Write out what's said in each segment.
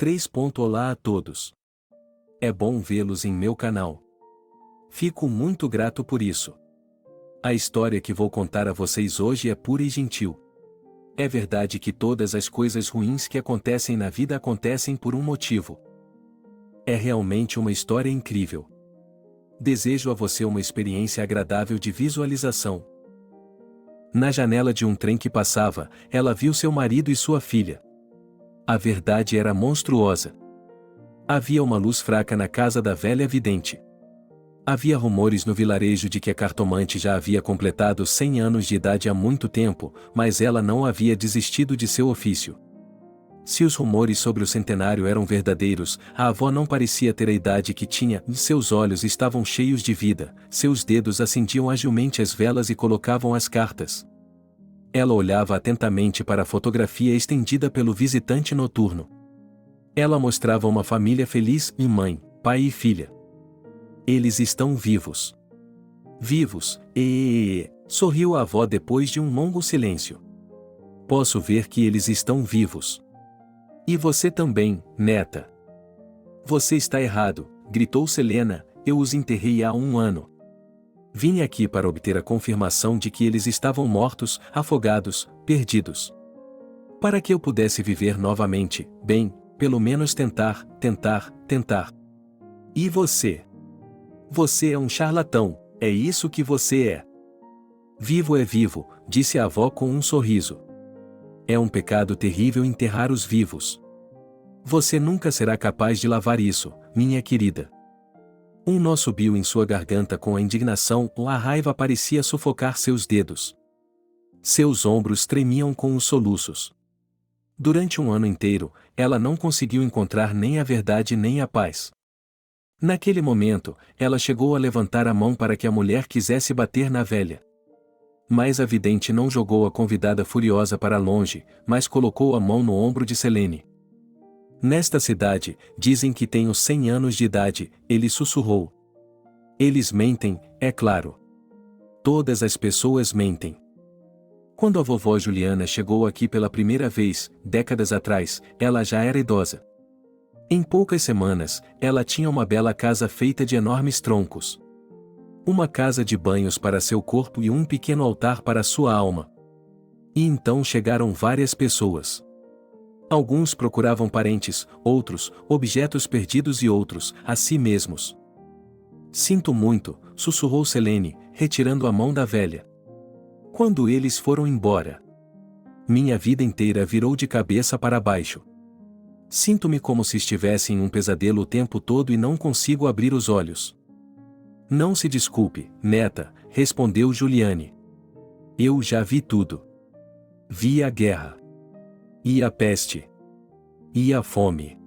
3. Olá a todos. É bom vê-los em meu canal. Fico muito grato por isso. A história que vou contar a vocês hoje é pura e gentil. É verdade que todas as coisas ruins que acontecem na vida acontecem por um motivo. É realmente uma história incrível. Desejo a você uma experiência agradável de visualização. Na janela de um trem que passava, ela viu seu marido e sua filha. A verdade era monstruosa. Havia uma luz fraca na casa da velha vidente. Havia rumores no vilarejo de que a cartomante já havia completado 100 anos de idade há muito tempo, mas ela não havia desistido de seu ofício. Se os rumores sobre o centenário eram verdadeiros, a avó não parecia ter a idade que tinha, seus olhos estavam cheios de vida, seus dedos acendiam agilmente as velas e colocavam as cartas. Ela olhava atentamente para a fotografia estendida pelo visitante noturno. Ela mostrava uma família feliz, mãe, pai e filha. Eles estão vivos. Vivos, sorriu a avó depois de um longo silêncio. Posso ver que eles estão vivos. E você também, neta. Você está errado, gritou Selena, eu os enterrei há 1 ano. Vim aqui para obter a confirmação de que eles estavam mortos, afogados, perdidos. Para que eu pudesse viver novamente, bem, pelo menos tentar. E você? Você é um charlatão, é isso que você é. Vivo é vivo, disse a avó com um sorriso. É um pecado terrível enterrar os vivos. Você nunca será capaz de lavar isso, minha querida. Um nó subiu em sua garganta com a indignação, a raiva parecia sufocar seus dedos. Seus ombros tremiam com os soluços. Durante 1 ano inteiro, ela não conseguiu encontrar nem a verdade nem a paz. Naquele momento, ela chegou a levantar a mão para que a mulher quisesse bater na velha. Mas a vidente não jogou a convidada furiosa para longe, mas colocou a mão no ombro de Selene. Nesta cidade, dizem que tenho 100 anos de idade, ele sussurrou. Eles mentem, é claro. Todas as pessoas mentem. Quando a vovó Juliana chegou aqui pela primeira vez, décadas atrás, ela já era idosa. Em poucas semanas, ela tinha uma bela casa feita de enormes troncos. Uma casa de banhos para seu corpo e um pequeno altar para sua alma. E então chegaram várias pessoas. Alguns procuravam parentes, outros, objetos perdidos e outros, a si mesmos. Sinto muito, sussurrou Selene, retirando a mão da velha. Quando eles foram embora, minha vida inteira virou de cabeça para baixo. Sinto-me como se estivesse em um pesadelo o tempo todo e não consigo abrir os olhos. Não se desculpe, neta, respondeu Juliane. Eu já vi tudo. Vi a guerra. E a peste. E a fome.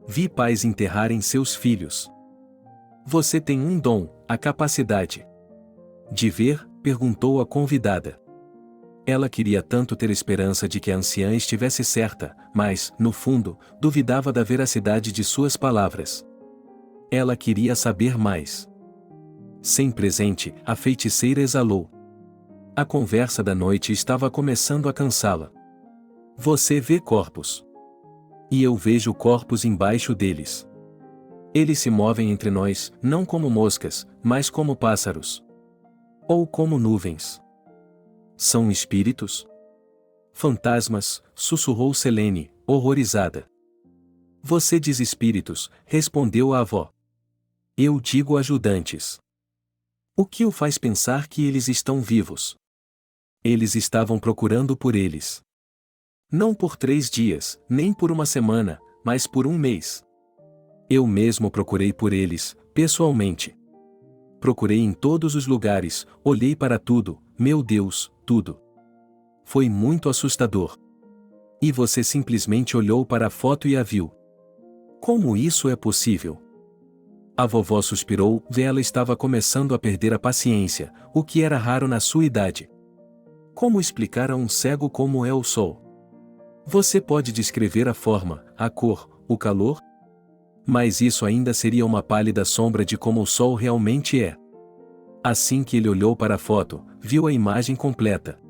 Vi pais enterrarem seus filhos. Você tem um dom, a capacidade de ver, perguntou a convidada. Ela queria tanto ter esperança de que a anciã estivesse certa, mas, no fundo, duvidava da veracidade de suas palavras. Ela queria saber mais. Sem presente, a feiticeira exalou. A conversa da noite estava começando a cansá-la. Você vê corpos. E eu vejo corpos embaixo deles. Eles se movem entre nós, não como moscas, mas como pássaros. Ou como nuvens. São espíritos? Fantasmas, sussurrou Selene, horrorizada. Você diz espíritos, respondeu a avó. Eu digo ajudantes. O que o faz pensar que eles estão vivos? Eles estavam procurando por eles. Não por 3 dias, nem por 1 semana, mas por 1 mês. Eu mesmo procurei por eles, pessoalmente. Procurei em todos os lugares, olhei para tudo, meu Deus, tudo. Foi muito assustador. E você simplesmente olhou para a foto e a viu. Como isso é possível? A vovó suspirou, ela estava começando a perder a paciência, o que era raro na sua idade. Como explicar a um cego como é o sol? Você pode descrever a forma, a cor, o calor? Mas isso ainda seria uma pálida sombra de como o sol realmente é. Assim que ele olhou para a foto, viu a imagem completa.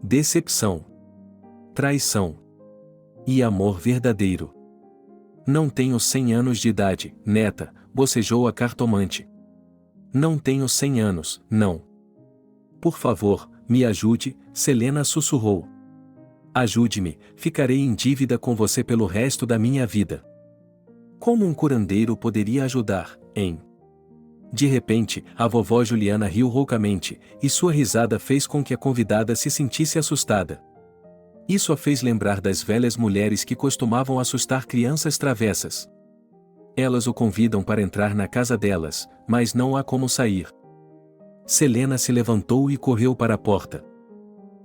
Decepção. Traição. E amor verdadeiro. Não tenho 100 anos de idade, neta, bocejou a cartomante. Não tenho 100 anos, não. Por favor, me ajude, Selena sussurrou. Ajude-me, ficarei em dívida com você pelo resto da minha vida. Como um curandeiro poderia ajudar, hein? De repente, a vovó Juliana riu roucamente, e sua risada fez com que a convidada se sentisse assustada. Isso a fez lembrar das velhas mulheres que costumavam assustar crianças travessas. Elas o convidam para entrar na casa delas, mas não há como sair. Selena se levantou e correu para a porta.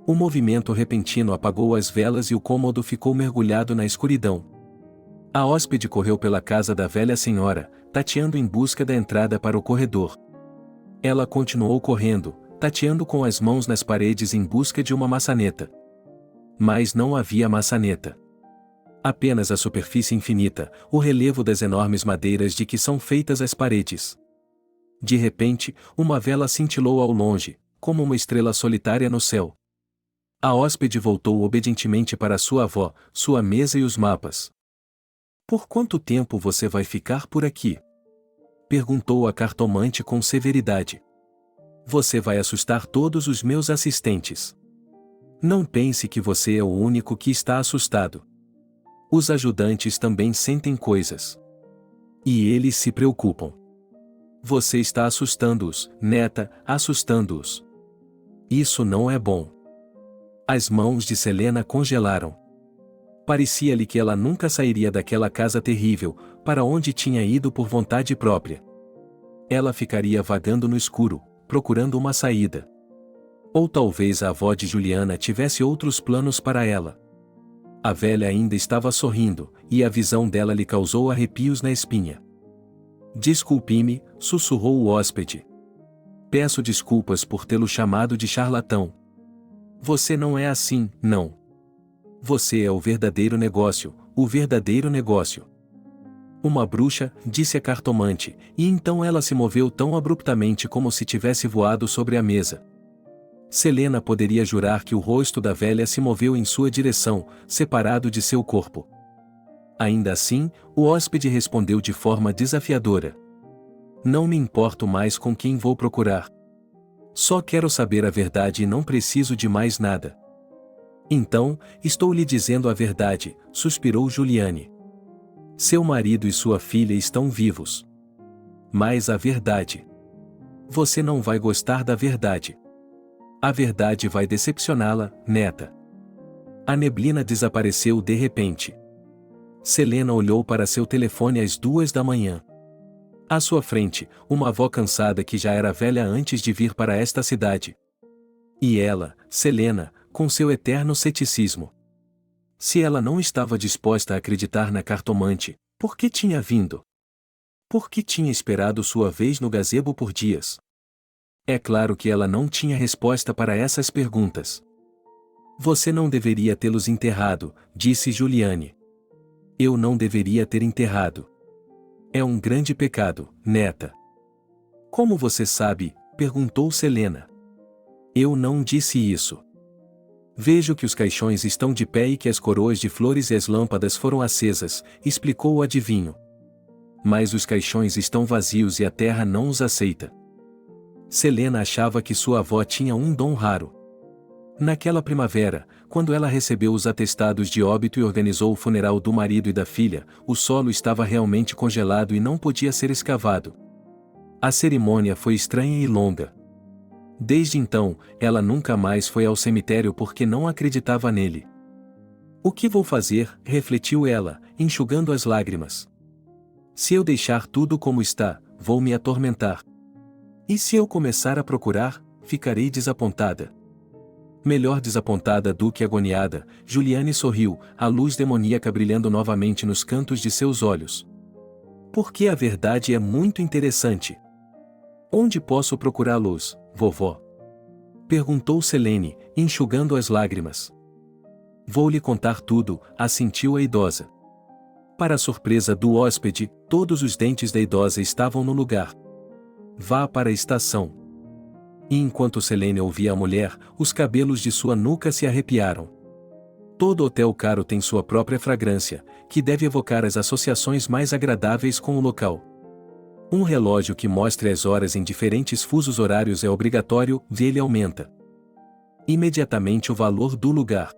O movimento repentino apagou as velas e o cômodo ficou mergulhado na escuridão. A hóspede correu pela casa da velha senhora, tateando em busca da entrada para o corredor. Ela continuou correndo, tateando com as mãos nas paredes em busca de uma maçaneta. Mas não havia maçaneta. Apenas a superfície infinita, o relevo das enormes madeiras de que são feitas as paredes. De repente, uma vela cintilou ao longe, como uma estrela solitária no céu. A hóspede voltou obedientemente para sua avó, sua mesa e os mapas. Por quanto tempo você vai ficar por aqui? Perguntou a cartomante com severidade. Você vai assustar todos os meus assistentes. Não pense que você é o único que está assustado. Os ajudantes também sentem coisas. E eles se preocupam. Você está assustando-os, neta, assustando-os. Isso não é bom. As mãos de Selena congelaram. Parecia-lhe que ela nunca sairia daquela casa terrível, para onde tinha ido por vontade própria. Ela ficaria vagando no escuro, procurando uma saída. Ou talvez a avó de Juliana tivesse outros planos para ela. A velha ainda estava sorrindo, e a visão dela lhe causou arrepios na espinha. Desculpe-me, sussurrou o hóspede. Peço desculpas por tê-lo chamado de charlatão. Você não é assim, não. Você é o verdadeiro negócio, o verdadeiro negócio. Uma bruxa, disse a cartomante, e então ela se moveu tão abruptamente como se tivesse voado sobre a mesa. Selena poderia jurar que o rosto da velha se moveu em sua direção, separado de seu corpo. Ainda assim, o hóspede respondeu de forma desafiadora. Não me importo mais com quem vou procurar. Só quero saber a verdade e não preciso de mais nada. Então, estou lhe dizendo a verdade, suspirou Juliane. Seu marido e sua filha estão vivos. Mas a verdade. Você não vai gostar da verdade. A verdade vai decepcioná-la, neta. A neblina desapareceu de repente. Selena olhou para seu telefone às 2 da manhã. À sua frente, uma avó cansada que já era velha antes de vir para esta cidade. E ela, Selena, com seu eterno ceticismo. Se ela não estava disposta a acreditar na cartomante, por que tinha vindo? Por que tinha esperado sua vez no gazebo por dias? É claro que ela não tinha resposta para essas perguntas. Você não deveria tê-los enterrado, disse Juliane. Eu não deveria ter enterrado. É um grande pecado, neta. Como você sabe? Perguntou Selena. Eu não disse isso. Vejo que os caixões estão de pé e que as coroas de flores e as lâmpadas foram acesas, explicou o adivinho. Mas os caixões estão vazios e a terra não os aceita. Selena achava que sua avó tinha um dom raro. Naquela primavera, quando ela recebeu os atestados de óbito e organizou o funeral do marido e da filha, o solo estava realmente congelado e não podia ser escavado. A cerimônia foi estranha e longa. Desde então, ela nunca mais foi ao cemitério porque não acreditava nele. O que vou fazer? Refletiu ela, enxugando as lágrimas. Se eu deixar tudo como está, vou me atormentar. E se eu começar a procurar, ficarei desapontada. Melhor desapontada do que agoniada, Juliane sorriu, a luz demoníaca brilhando novamente nos cantos de seus olhos. Porque a verdade é muito interessante. Onde posso procurá-los, vovó? Perguntou Selene, enxugando as lágrimas. Vou lhe contar tudo, assentiu a idosa. Para a surpresa do hóspede, todos os dentes da idosa estavam no lugar. Vá para a estação. E enquanto Selene ouvia a mulher, os cabelos de sua nuca se arrepiaram. Todo hotel caro tem sua própria fragrância, que deve evocar as associações mais agradáveis com o local. Um relógio que mostre as horas em diferentes fusos horários é obrigatório, ele aumenta imediatamente o valor do lugar.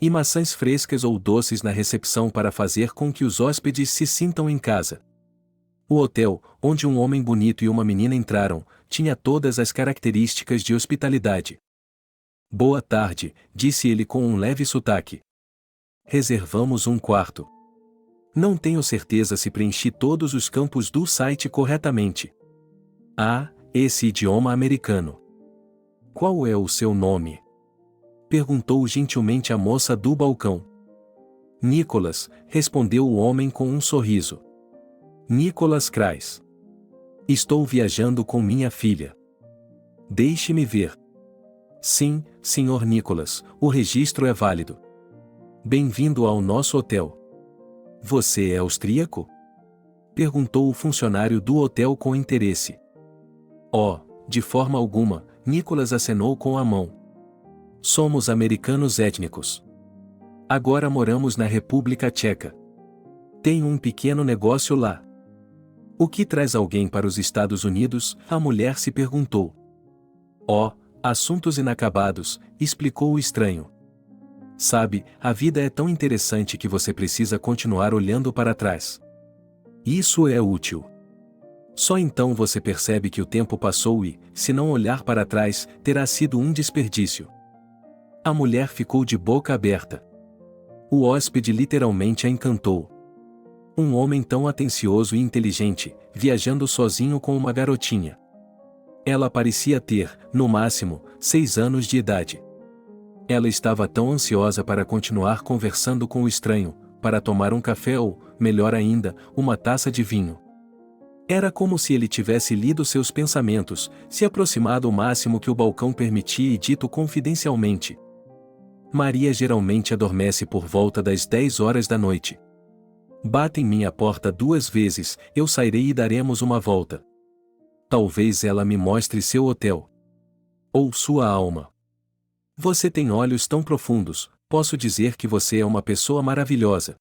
E maçãs frescas ou doces na recepção para fazer com que os hóspedes se sintam em casa. O hotel, onde um homem bonito e uma menina entraram, tinha todas as características de hospitalidade. Boa tarde, disse ele com um leve sotaque. Reservamos um quarto. Não tenho certeza se preenchi todos os campos do site corretamente. Ah, esse idioma americano. Qual é o seu nome? Perguntou gentilmente a moça do balcão. Nicholas, respondeu o homem com um sorriso. Nicholas Kreis. Estou viajando com minha filha. Deixe-me ver. Sim, Sr. Nicholas, o registro é válido. Bem-vindo ao nosso hotel. Você é austríaco? Perguntou o funcionário do hotel com interesse. Oh, de forma alguma, Nicholas acenou com a mão. Somos americanos étnicos. Agora moramos na República Tcheca. Tenho um pequeno negócio lá. O que traz alguém para os Estados Unidos? A mulher se perguntou. Oh, assuntos inacabados, explicou o estranho. Sabe, a vida é tão interessante que você precisa continuar olhando para trás. Isso é útil. Só então você percebe que o tempo passou e, se não olhar para trás, terá sido um desperdício. A mulher ficou de boca aberta. O hóspede literalmente a encantou. Um homem tão atencioso e inteligente, viajando sozinho com uma garotinha. Ela parecia ter, no máximo, 6 anos de idade. Ela estava tão ansiosa para continuar conversando com o estranho, para tomar um café ou, melhor ainda, uma taça de vinho. Era como se ele tivesse lido seus pensamentos, se aproximado o máximo que o balcão permitia e dito confidencialmente. Maria geralmente adormece por volta das 10 horas da noite. Bate em minha porta 2 vezes, eu sairei e daremos uma volta. Talvez ela me mostre seu hotel. Ou sua alma. Você tem olhos tão profundos, posso dizer que você é uma pessoa maravilhosa.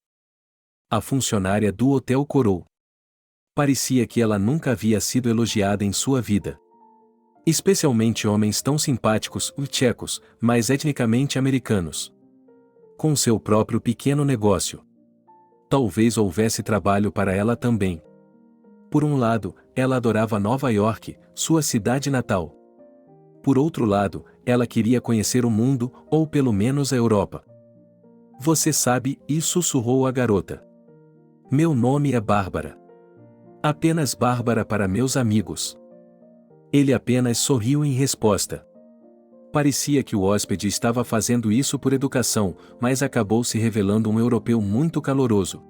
A funcionária do hotel corou. Parecia que ela nunca havia sido elogiada em sua vida. Especialmente homens tão simpáticos, tchecos, mas etnicamente americanos. Com seu próprio pequeno negócio. Talvez houvesse trabalho para ela também. Por um lado, ela adorava Nova York, sua cidade natal. Por outro lado, ela queria conhecer o mundo, ou pelo menos a Europa. Você sabe, e sussurrou a garota. Meu nome é Bárbara. Apenas Bárbara para meus amigos. Ele apenas sorriu em resposta. Parecia que o hóspede estava fazendo isso por educação, mas acabou se revelando um europeu muito caloroso.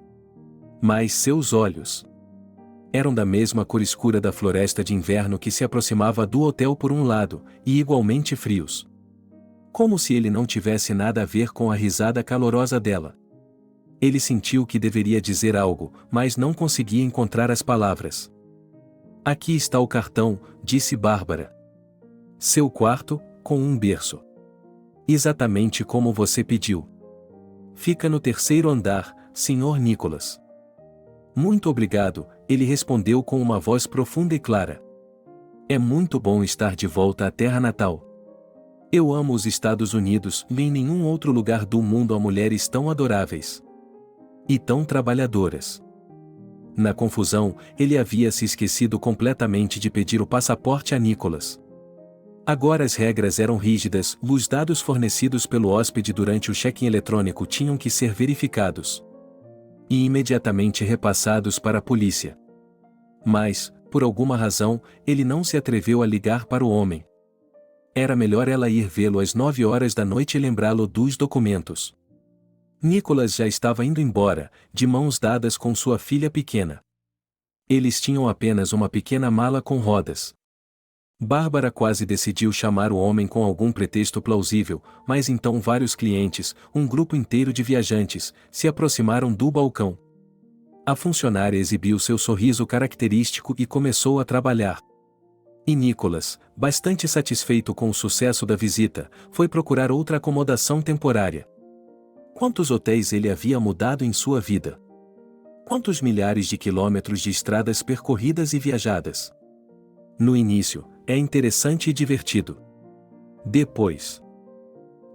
Mas seus olhos eram da mesma cor escura da floresta de inverno que se aproximava do hotel por um lado, e igualmente frios. Como se ele não tivesse nada a ver com a risada calorosa dela. Ele sentiu que deveria dizer algo, mas não conseguia encontrar as palavras. Aqui está o cartão, disse Bárbara. Seu quarto, com um berço. Exatamente como você pediu. Fica no 3º andar, Sr. Nicholas. Muito obrigado, ele respondeu com uma voz profunda e clara. É muito bom estar de volta à terra natal. Eu amo os Estados Unidos, e em nenhum outro lugar do mundo há mulheres tão adoráveis. E tão trabalhadoras. Na confusão, ele havia se esquecido completamente de pedir o passaporte a Nicholas. Agora as regras eram rígidas, os dados fornecidos pelo hóspede durante o check-in eletrônico tinham que ser verificados. E imediatamente repassados para a polícia. Mas, por alguma razão, ele não se atreveu a ligar para o homem. Era melhor ela ir vê-lo às 9 horas da noite e lembrá-lo dos documentos. Nicholas já estava indo embora, de mãos dadas com sua filha pequena. Eles tinham apenas uma pequena mala com rodas. Bárbara quase decidiu chamar o homem com algum pretexto plausível, mas então vários clientes, um grupo inteiro de viajantes, se aproximaram do balcão. A funcionária exibiu seu sorriso característico e começou a trabalhar. E Nicholas, bastante satisfeito com o sucesso da visita, foi procurar outra acomodação temporária. Quantos hotéis ele havia mudado em sua vida? Quantos milhares de quilômetros de estradas percorridas e viajadas? No início, é interessante e divertido. Depois,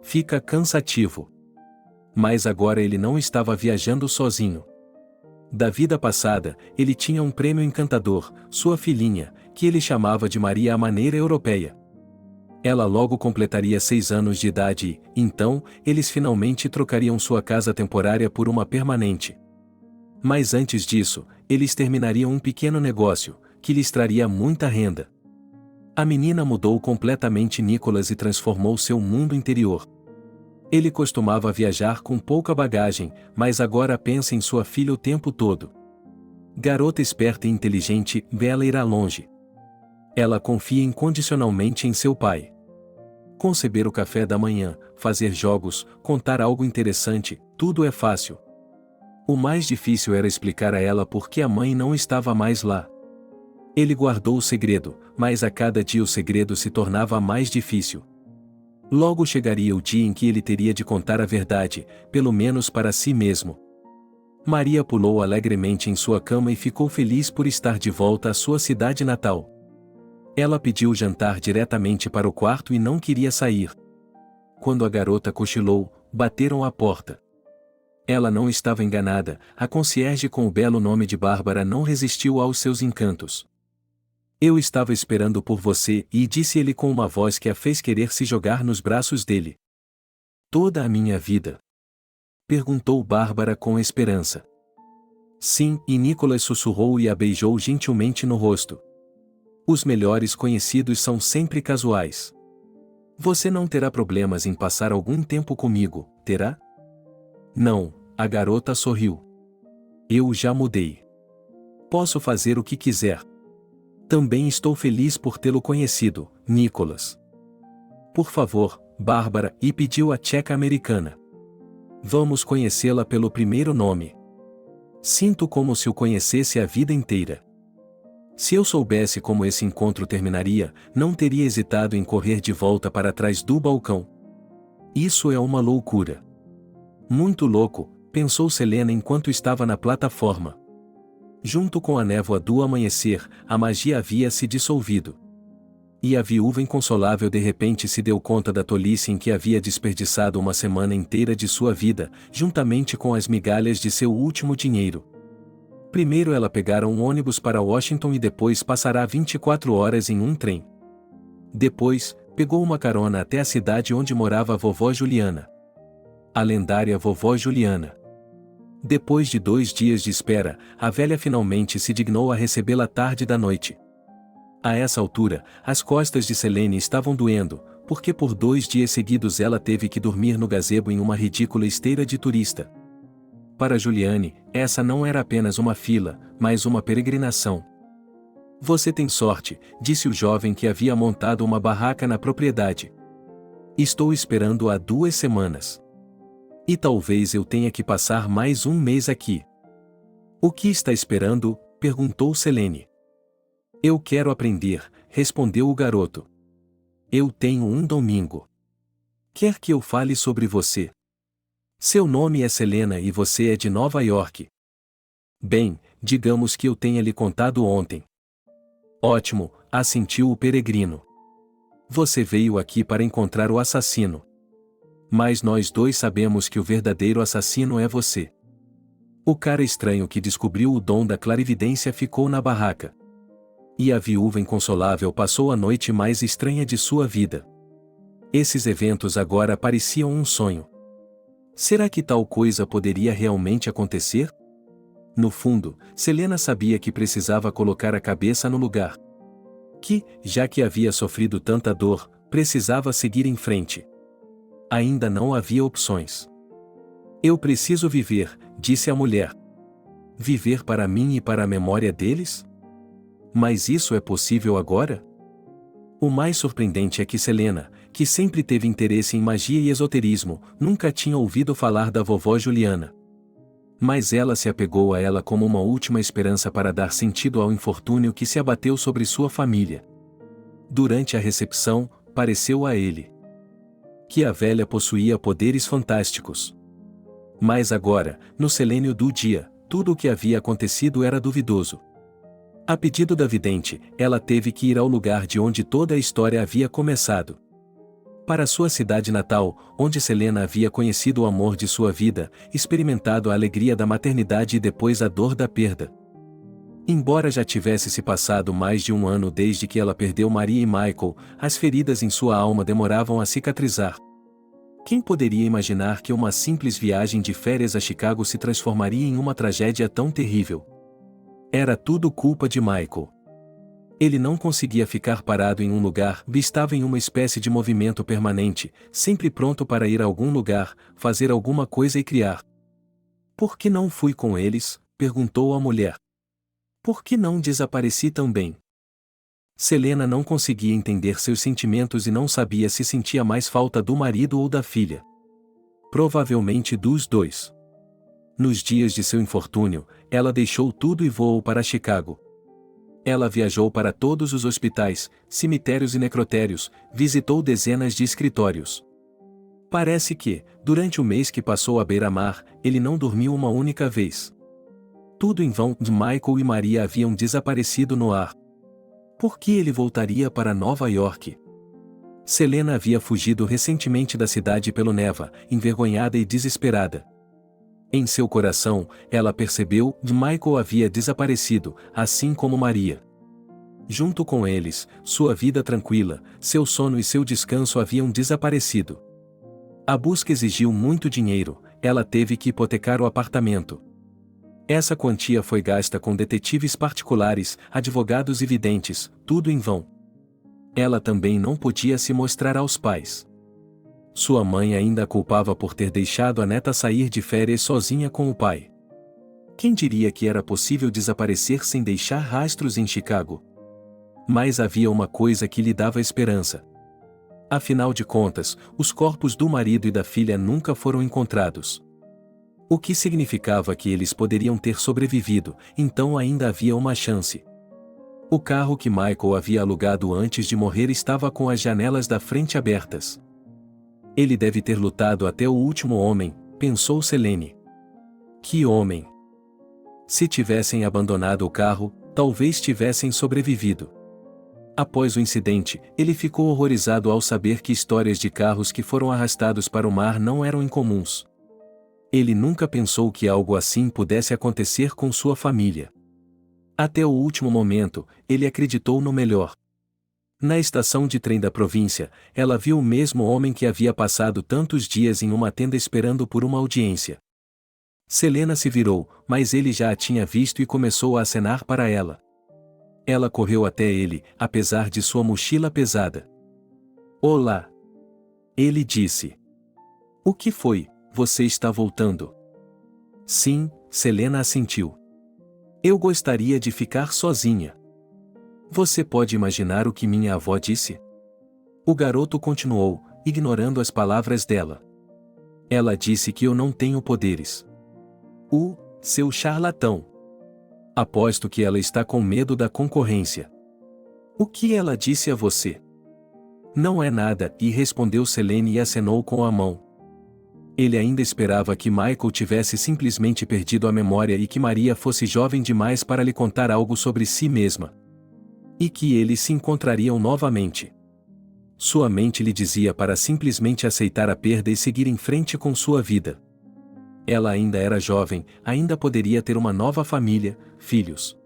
fica cansativo. Mas agora ele não estava viajando sozinho. Da vida passada, ele tinha um prêmio encantador, sua filhinha, que ele chamava de Maria à maneira europeia. Ela logo completaria 6 anos de idade e, então, eles finalmente trocariam sua casa temporária por uma permanente. Mas antes disso, eles terminariam um pequeno negócio, que lhes traria muita renda. A menina mudou completamente Nicholas e transformou seu mundo interior. Ele costumava viajar com pouca bagagem, mas agora pensa em sua filha o tempo todo. Garota esperta e inteligente, Bella irá longe. Ela confia incondicionalmente em seu pai. Conceber o café da manhã, fazer jogos, contar algo interessante, tudo é fácil. O mais difícil era explicar a ela por que a mãe não estava mais lá. Ele guardou o segredo, mas a cada dia o segredo se tornava mais difícil. Logo chegaria o dia em que ele teria de contar a verdade, pelo menos para si mesmo. Maria pulou alegremente em sua cama e ficou feliz por estar de volta à sua cidade natal. Ela pediu o jantar diretamente para o quarto e não queria sair. Quando a garota cochilou, bateram à porta. Ela não estava enganada, a concierge com o belo nome de Bárbara não resistiu aos seus encantos. Eu estava esperando por você, e disse ele com uma voz que a fez querer se jogar nos braços dele. Toda a minha vida? Perguntou Bárbara com esperança. Sim, e Nicholas sussurrou e a beijou gentilmente no rosto. Os melhores conhecidos são sempre casuais. Você não terá problemas em passar algum tempo comigo, terá? Não, a garota sorriu. Eu já mudei. Posso fazer o que quiser. Também estou feliz por tê-lo conhecido, Nicholas. Por favor, Bárbara, e pediu a tcheca americana. Vamos conhecê-la pelo primeiro nome. Sinto como se o conhecesse a vida inteira. Se eu soubesse como esse encontro terminaria, não teria hesitado em correr de volta para trás do balcão. Isso é uma loucura. Muito louco, pensou Selena enquanto estava na plataforma. Junto com a névoa do amanhecer, a magia havia se dissolvido. E a viúva inconsolável de repente se deu conta da tolice em que havia desperdiçado uma semana inteira de sua vida, juntamente com as migalhas de seu último dinheiro. Primeiro ela pegara um ônibus para Washington e depois passará 24 horas em um trem. Depois, pegou uma carona até a cidade onde morava a vovó Juliana. A lendária vovó Juliana. Depois de 2 dias de espera, a velha finalmente se dignou a recebê-la tarde da noite. A essa altura, as costas de Selene estavam doendo, porque por 2 dias seguidos ela teve que dormir no gazebo em uma ridícula esteira de turista. Para Juliane, essa não era apenas uma fila, mas uma peregrinação. Você tem sorte, disse o jovem que havia montado uma barraca na propriedade. Estou esperando há 2 semanas. E talvez eu tenha que passar mais 1 mês aqui. O que está esperando? Perguntou Selene. Eu quero aprender, respondeu o garoto. Eu tenho um domingo. Quer que eu fale sobre você? Seu nome é Selena e você é de Nova York. Bem, digamos que eu tenha lhe contado ontem. Ótimo, assentiu o peregrino. Você veio aqui para encontrar o assassino. Mas nós dois sabemos que o verdadeiro assassino é você. O cara estranho que descobriu o dom da clarividência ficou na barraca. E a viúva inconsolável passou a noite mais estranha de sua vida. Esses eventos agora pareciam um sonho. Será que tal coisa poderia realmente acontecer? No fundo, Selena sabia que precisava colocar a cabeça no lugar. Que, já que havia sofrido tanta dor, precisava seguir em frente. Ainda não havia opções. Eu preciso viver, disse a mulher. Viver para mim e para a memória deles? Mas isso é possível agora? O mais surpreendente é que Selena, que sempre teve interesse em magia e esoterismo, nunca tinha ouvido falar da vovó Juliana. Mas ela se apegou a ela como uma última esperança para dar sentido ao infortúnio que se abateu sobre sua família. Durante a recepção, pareceu a ele que a velha possuía poderes fantásticos. Mas agora, no selênio do dia, tudo o que havia acontecido era duvidoso. A pedido da vidente, ela teve que ir ao lugar de onde toda a história havia começado. Para sua cidade natal, onde Selena havia conhecido o amor de sua vida, experimentado a alegria da maternidade e depois a dor da perda. Embora já tivesse se passado mais de um ano desde que ela perdeu Maria e Michael, as feridas em sua alma demoravam a cicatrizar. Quem poderia imaginar que uma simples viagem de férias a Chicago se transformaria em uma tragédia tão terrível? Era tudo culpa de Michael. Ele não conseguia ficar parado em um lugar, estava em uma espécie de movimento permanente, sempre pronto para ir a algum lugar, fazer alguma coisa e criar. Por que não fui com eles? Perguntou a mulher. Por que não desapareci também? Selena não conseguia entender seus sentimentos e não sabia se sentia mais falta do marido ou da filha. Provavelmente dos dois. Nos dias de seu infortúnio, ela deixou tudo e voou para Chicago. Ela viajou para todos os hospitais, cemitérios e necrotérios, visitou dezenas de escritórios. Parece que, durante o mês que passou à beira-mar, ele não dormiu uma única vez. Tudo em vão, Michael e Maria haviam desaparecido no ar. Por que ele voltaria para Nova York? Selena havia fugido recentemente da cidade pelo Neva, envergonhada e desesperada. Em seu coração, ela percebeu que Michael havia desaparecido, assim como Maria. Junto com eles, sua vida tranquila, seu sono e seu descanso haviam desaparecido. A busca exigiu muito dinheiro, ela teve que hipotecar o apartamento. Essa quantia foi gasta com detetives particulares, advogados e videntes, tudo em vão. Ela também não podia se mostrar aos pais. Sua mãe ainda a culpava por ter deixado a neta sair de férias sozinha com o pai. Quem diria que era possível desaparecer sem deixar rastros em Chicago? Mas havia uma coisa que lhe dava esperança. Afinal de contas, os corpos do marido e da filha nunca foram encontrados. O que significava que eles poderiam ter sobrevivido, então ainda havia uma chance. O carro que Michael havia alugado antes de morrer estava com as janelas da frente abertas. Ele deve ter lutado até o último homem, pensou Selene. Que homem! Se tivessem abandonado o carro, talvez tivessem sobrevivido. Após o incidente, ele ficou horrorizado ao saber que histórias de carros que foram arrastados para o mar não eram incomuns. Ele nunca pensou que algo assim pudesse acontecer com sua família. Até o último momento, ele acreditou no melhor. Na estação de trem da província, ela viu o mesmo homem que havia passado tantos dias em uma tenda esperando por uma audiência. Selena se virou, mas ele já a tinha visto e começou a acenar para ela. Ela correu até ele, apesar de sua mochila pesada. Olá! Ele disse. O que foi? Você está voltando? Sim, Selena assentiu. Eu gostaria de ficar sozinha. Você pode imaginar o que minha avó disse? O garoto continuou, ignorando as palavras dela. Ela disse que eu não tenho poderes. Seu charlatão. Aposto que ela está com medo da concorrência. O que ela disse a você? Não é nada, e respondeu Selene e acenou com a mão. Ele ainda esperava que Michael tivesse simplesmente perdido a memória e que Maria fosse jovem demais para lhe contar algo sobre si mesma. E que eles se encontrariam novamente. Sua mente lhe dizia para simplesmente aceitar a perda e seguir em frente com sua vida. Ela ainda era jovem, ainda poderia ter uma nova família, filhos.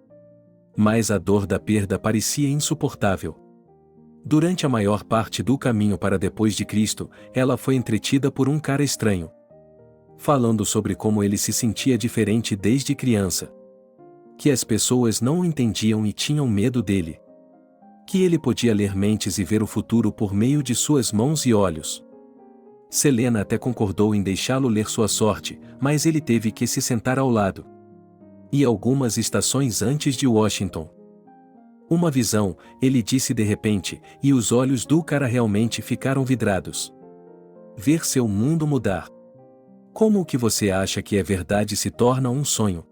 Mas a dor da perda parecia insuportável. Durante a maior parte do caminho para depois de Cristo, ela foi entretida por um cara estranho. Falando sobre como ele se sentia diferente desde criança. Que as pessoas não o entendiam e tinham medo dele. Que ele podia ler mentes e ver o futuro por meio de suas mãos e olhos. Selena até concordou em deixá-lo ler sua sorte, mas ele teve que se sentar ao lado. E algumas estações antes de Washington. Uma visão, ele disse de repente, e os olhos do cara realmente ficaram vidrados. Ver seu mundo mudar. Como o que você acha que é verdade se torna um sonho?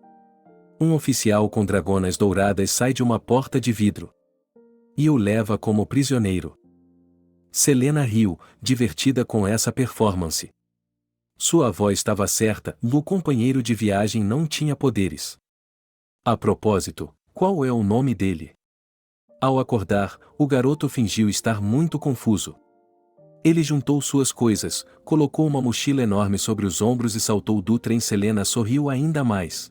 Um oficial com dragonas douradas sai de uma porta de vidro. E o leva como prisioneiro. Selena riu, divertida com essa performance. Sua avó estava certa, o companheiro de viagem não tinha poderes. A propósito, qual é o nome dele? Ao acordar, o garoto fingiu estar muito confuso. Ele juntou suas coisas, colocou uma mochila enorme sobre os ombros e saltou do trem. Selena sorriu ainda mais.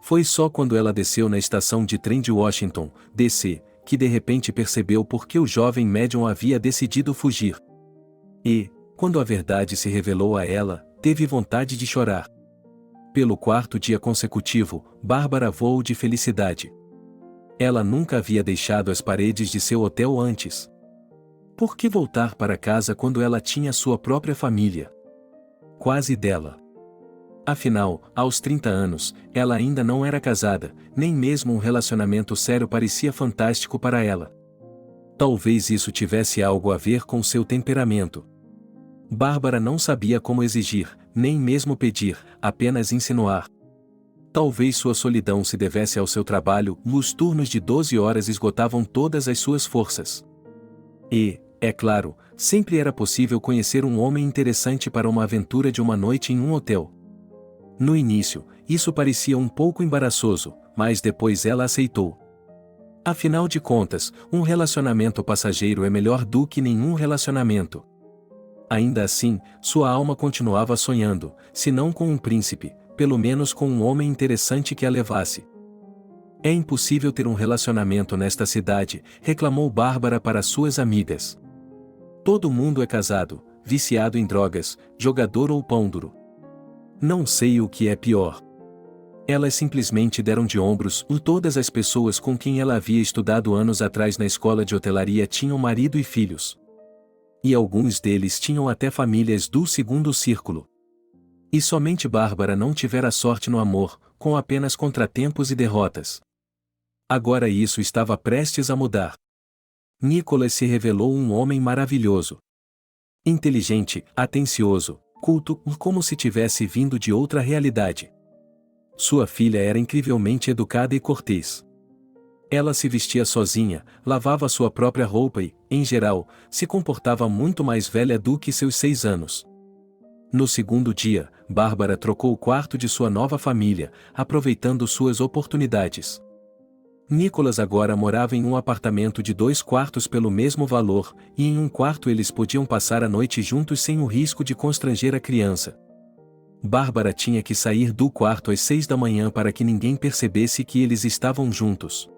Foi só quando ela desceu na estação de trem de Washington, D.C., que de repente percebeu por que o jovem médium havia decidido fugir. E, quando a verdade se revelou a ela, teve vontade de chorar. Pelo quarto dia consecutivo, Bárbara voou de felicidade. Ela nunca havia deixado as paredes de seu hotel antes. Por que voltar para casa quando ela tinha sua própria família? Quase dela. Afinal, aos 30 anos, ela ainda não era casada, nem mesmo um relacionamento sério parecia fantástico para ela. Talvez isso tivesse algo a ver com seu temperamento. Bárbara não sabia como exigir, nem mesmo pedir, apenas insinuar. Talvez sua solidão se devesse ao seu trabalho, os turnos de 12 horas esgotavam todas as suas forças. E, é claro, sempre era possível conhecer um homem interessante para uma aventura de uma noite em um hotel. No início, isso parecia um pouco embaraçoso, mas depois ela aceitou. Afinal de contas, um relacionamento passageiro é melhor do que nenhum relacionamento. Ainda assim, sua alma continuava sonhando, se não com um príncipe, pelo menos com um homem interessante que a levasse. É impossível ter um relacionamento nesta cidade, reclamou Bárbara para suas amigas. Todo mundo é casado, viciado em drogas, jogador ou pão duro. Não sei o que é pior. Elas simplesmente deram de ombros, e todas as pessoas com quem ela havia estudado anos atrás na escola de hotelaria tinham marido e filhos. E alguns deles tinham até famílias do segundo círculo. E somente Bárbara não tivera sorte no amor, com apenas contratempos e derrotas. Agora isso estava prestes a mudar. Nicholas se revelou um homem maravilhoso. Inteligente, atencioso, culto, como se tivesse vindo de outra realidade. Sua filha era incrivelmente educada e cortês. Ela se vestia sozinha, lavava sua própria roupa e, em geral, se comportava muito mais velha do que seus 6 anos. No segundo dia, Bárbara trocou o quarto de sua nova família, aproveitando suas oportunidades. Nicholas agora morava em um apartamento de 2 quartos pelo mesmo valor, e em um quarto eles podiam passar a noite juntos sem o risco de constranger a criança. Bárbara tinha que sair do quarto às 6 da manhã para que ninguém percebesse que eles estavam juntos.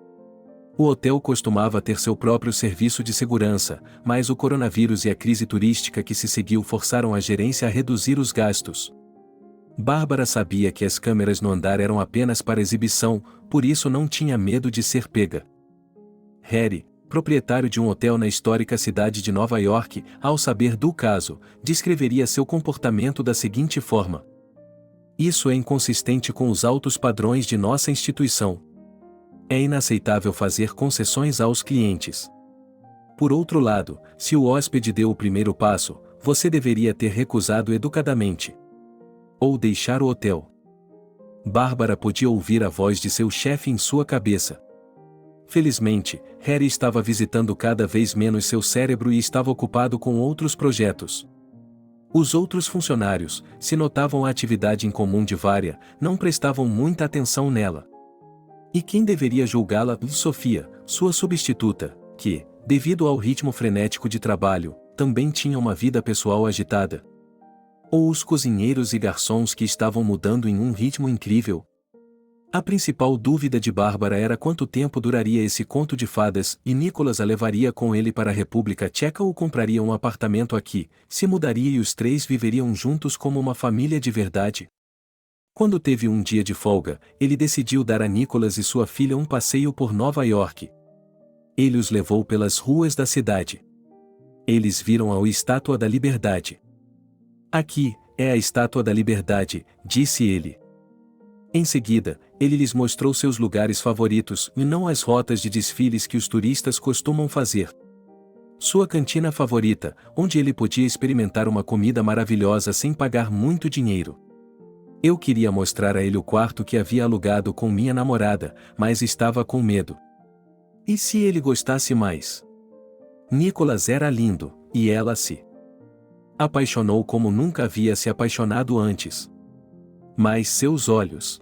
O hotel costumava ter seu próprio serviço de segurança, mas o coronavírus e a crise turística que se seguiu forçaram a gerência a reduzir os gastos. Bárbara sabia que as câmeras no andar eram apenas para exibição, por isso não tinha medo de ser pega. Harry, proprietário de um hotel na histórica cidade de Nova York, ao saber do caso, descreveria seu comportamento da seguinte forma: "Isso é inconsistente com os altos padrões de nossa instituição. É inaceitável fazer concessões aos clientes. Por outro lado, se o hóspede deu o primeiro passo, você deveria ter recusado educadamente. Ou deixar o hotel." Bárbara podia ouvir a voz de seu chefe em sua cabeça. Felizmente, Harry estava visitando cada vez menos seu cérebro e estava ocupado com outros projetos. Os outros funcionários, se notavam a atividade incomum de Vária, não prestavam muita atenção nela. E quem deveria julgá-la? Sofia, sua substituta, que, devido ao ritmo frenético de trabalho, também tinha uma vida pessoal agitada. Ou os cozinheiros e garçons que estavam mudando em um ritmo incrível? A principal dúvida de Bárbara era quanto tempo duraria esse conto de fadas, e Nicholas a levaria com ele para a República Tcheca ou compraria um apartamento aqui, se mudaria e os 3 viveriam juntos como uma família de verdade. Quando teve um dia de folga, ele decidiu dar a Nicholas e sua filha um passeio por Nova York. Ele os levou pelas ruas da cidade. Eles viram a Estátua da Liberdade. "Aqui, é a Estátua da Liberdade", disse ele. Em seguida, ele lhes mostrou seus lugares favoritos e não as rotas de desfiles que os turistas costumam fazer. Sua cantina favorita, onde ele podia experimentar uma comida maravilhosa sem pagar muito dinheiro. Eu queria mostrar a ele o quarto que havia alugado com minha namorada, mas estava com medo. E se ele gostasse mais? Nicholas era lindo, e ela se Apaixonou como nunca havia se apaixonado antes. Mas seus olhos.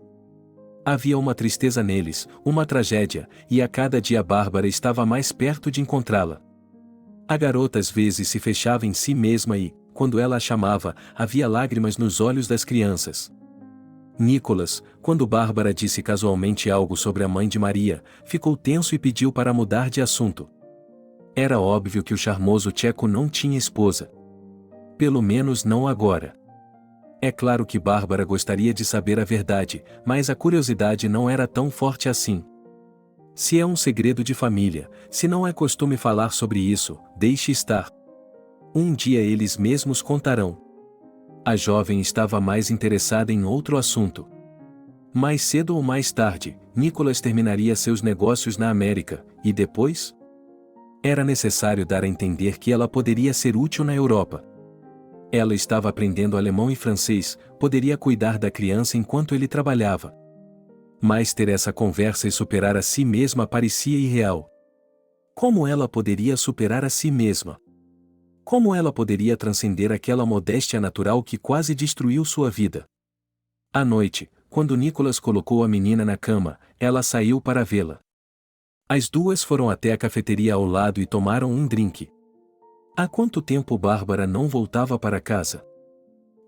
Havia uma tristeza neles, uma tragédia, e a cada dia Bárbara estava mais perto de encontrá-la. A garota às vezes se fechava em si mesma e, quando ela a chamava, havia lágrimas nos olhos das crianças. Nicholas, quando Bárbara disse casualmente algo sobre a mãe de Maria, ficou tenso e pediu para mudar de assunto. Era óbvio que o charmoso tcheco não tinha esposa. Pelo menos não agora. É claro que Bárbara gostaria de saber a verdade, mas a curiosidade não era tão forte assim. Se é um segredo de família, se não é costume falar sobre isso, deixe estar. Um dia eles mesmos contarão. A jovem estava mais interessada em outro assunto. Mais cedo ou mais tarde, Nicholas terminaria seus negócios na América, e depois? Era necessário dar a entender que ela poderia ser útil na Europa. Ela estava aprendendo alemão e francês, poderia cuidar da criança enquanto ele trabalhava. Mas ter essa conversa e superar a si mesma parecia irreal. Como ela poderia superar a si mesma? Como ela poderia transcender aquela modéstia natural que quase destruiu sua vida? À noite, quando Nicholas colocou a menina na cama, ela saiu para vê-la. As duas foram até a cafeteria ao lado e tomaram um drink. Há quanto tempo Bárbara não voltava para casa?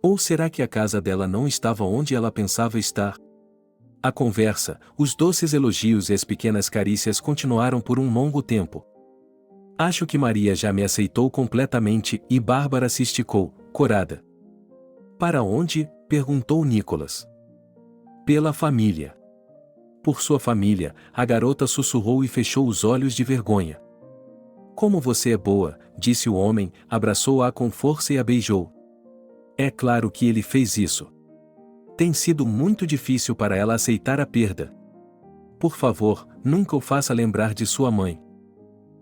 Ou será que a casa dela não estava onde ela pensava estar? A conversa, os doces elogios e as pequenas carícias continuaram por um longo tempo. Acho que Maria já me aceitou completamente e Bárbara se esticou, corada. Para onde? Perguntou Nicholas. Pela família. Por sua família, a garota sussurrou e fechou os olhos de vergonha. Como você é boa, disse o homem, abraçou-a com força e a beijou. É claro que ele fez isso. Tem sido muito difícil para ela aceitar a perda. Por favor, nunca o faça lembrar de sua mãe.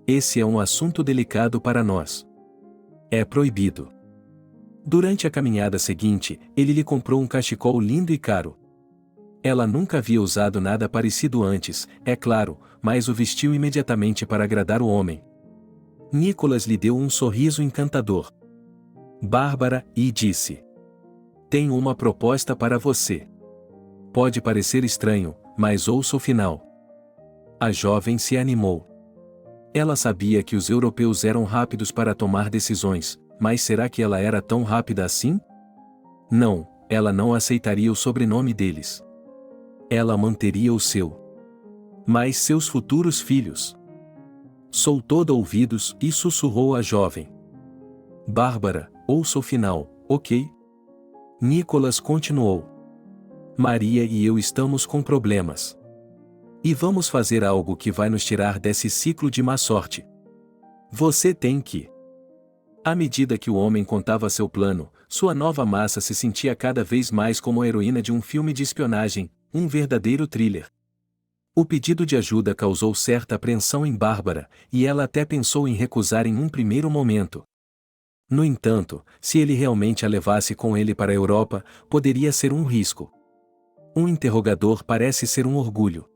Esse é um assunto delicado para nós. É proibido. Durante a caminhada seguinte, ele lhe comprou um cachecol lindo e caro. Ela nunca havia usado nada parecido antes, é claro, mas o vestiu imediatamente para agradar o homem. Nicholas lhe deu um sorriso encantador. Bárbara, e disse: tenho uma proposta para você. Pode parecer estranho, mas ouça o final. A jovem se animou. Ela sabia que os europeus eram rápidos para tomar decisões, mas será que ela era tão rápida assim? Não, ela não aceitaria o sobrenome deles. Ela manteria o seu. Mas seus futuros filhos. Sou toda ouvidos e sussurrou a jovem. Bárbara, ouça o final, ok? Nicholas continuou. Maria e eu estamos com problemas. E vamos fazer algo que vai nos tirar desse ciclo de má sorte. Você tem que. À medida que o homem contava seu plano, sua nova massa se sentia cada vez mais como a heroína de um filme de espionagem, um verdadeiro thriller. O pedido de ajuda causou certa apreensão em Bárbara, e ela até pensou em recusar em um primeiro momento. No entanto, se ele realmente a levasse com ele para a Europa, poderia ser um risco. Um interrogador parece ser um orgulho.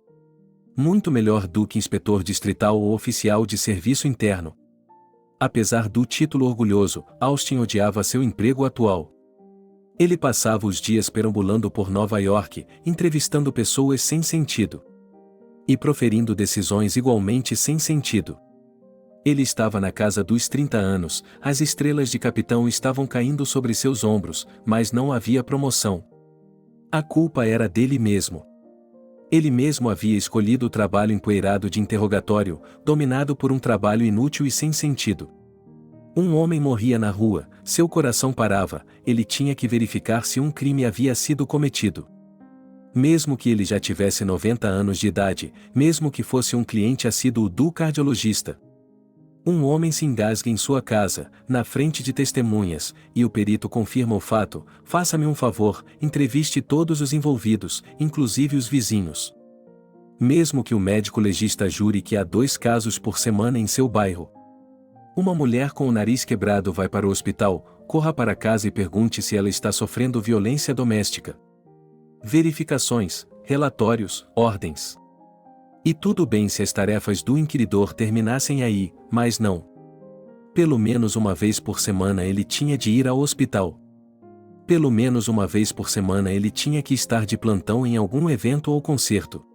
Muito melhor do que inspetor distrital ou oficial de serviço interno. Apesar do título orgulhoso, Austin odiava seu emprego atual. Ele passava os dias perambulando por Nova York, entrevistando pessoas sem sentido. E proferindo decisões igualmente sem sentido. Ele estava na casa dos 30 anos, as estrelas de capitão estavam caindo sobre seus ombros, mas não havia promoção. A culpa era dele mesmo. Ele mesmo havia escolhido o trabalho empoeirado de interrogatório, dominado por um trabalho inútil e sem sentido. Um homem morria na rua, seu coração parava, ele tinha que verificar se um crime havia sido cometido. Mesmo que ele já tivesse 90 anos de idade, mesmo que fosse um cliente assíduo do cardiologista. Um homem se engasga em sua casa, na frente de testemunhas, e o perito confirma o fato. Faça-me um favor, entreviste todos os envolvidos, inclusive os vizinhos. Mesmo que o médico legista jure que há 2 casos por semana em seu bairro. Uma mulher com o nariz quebrado vai para o hospital, corra para casa e pergunte se ela está sofrendo violência doméstica. Verificações, relatórios, ordens. E tudo bem se as tarefas do inquiridor terminassem aí, mas não. Pelo menos uma vez por semana ele tinha de ir ao hospital. Pelo menos uma vez por semana ele tinha que estar de plantão em algum evento ou concerto.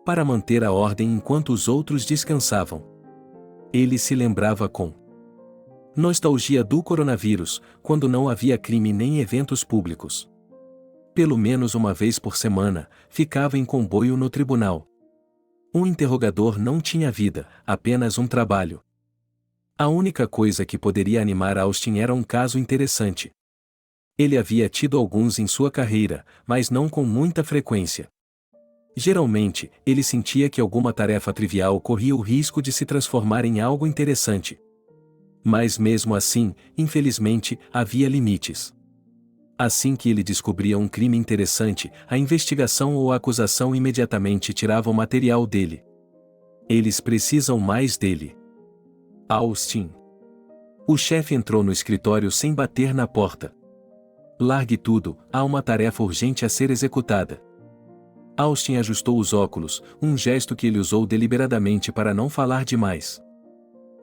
Para manter a ordem enquanto os outros descansavam. Ele se lembrava com nostalgia do coronavírus, quando não havia crime nem eventos públicos. Pelo menos uma vez por semana, ficava em comboio no tribunal. Um interrogador não tinha vida, apenas um trabalho. A única coisa que poderia animar Austin era um caso interessante. Ele havia tido alguns em sua carreira, mas não com muita frequência. Geralmente, ele sentia que alguma tarefa trivial corria o risco de se transformar em algo interessante. Mas mesmo assim, infelizmente, havia limites. Assim que ele descobria um crime interessante, a investigação ou a acusação imediatamente tirava o material dele. Eles precisam mais dele. Austin. O chefe entrou no escritório sem bater na porta. Largue tudo, há uma tarefa urgente a ser executada. Austin ajustou os óculos, um gesto que ele usou deliberadamente para não falar demais.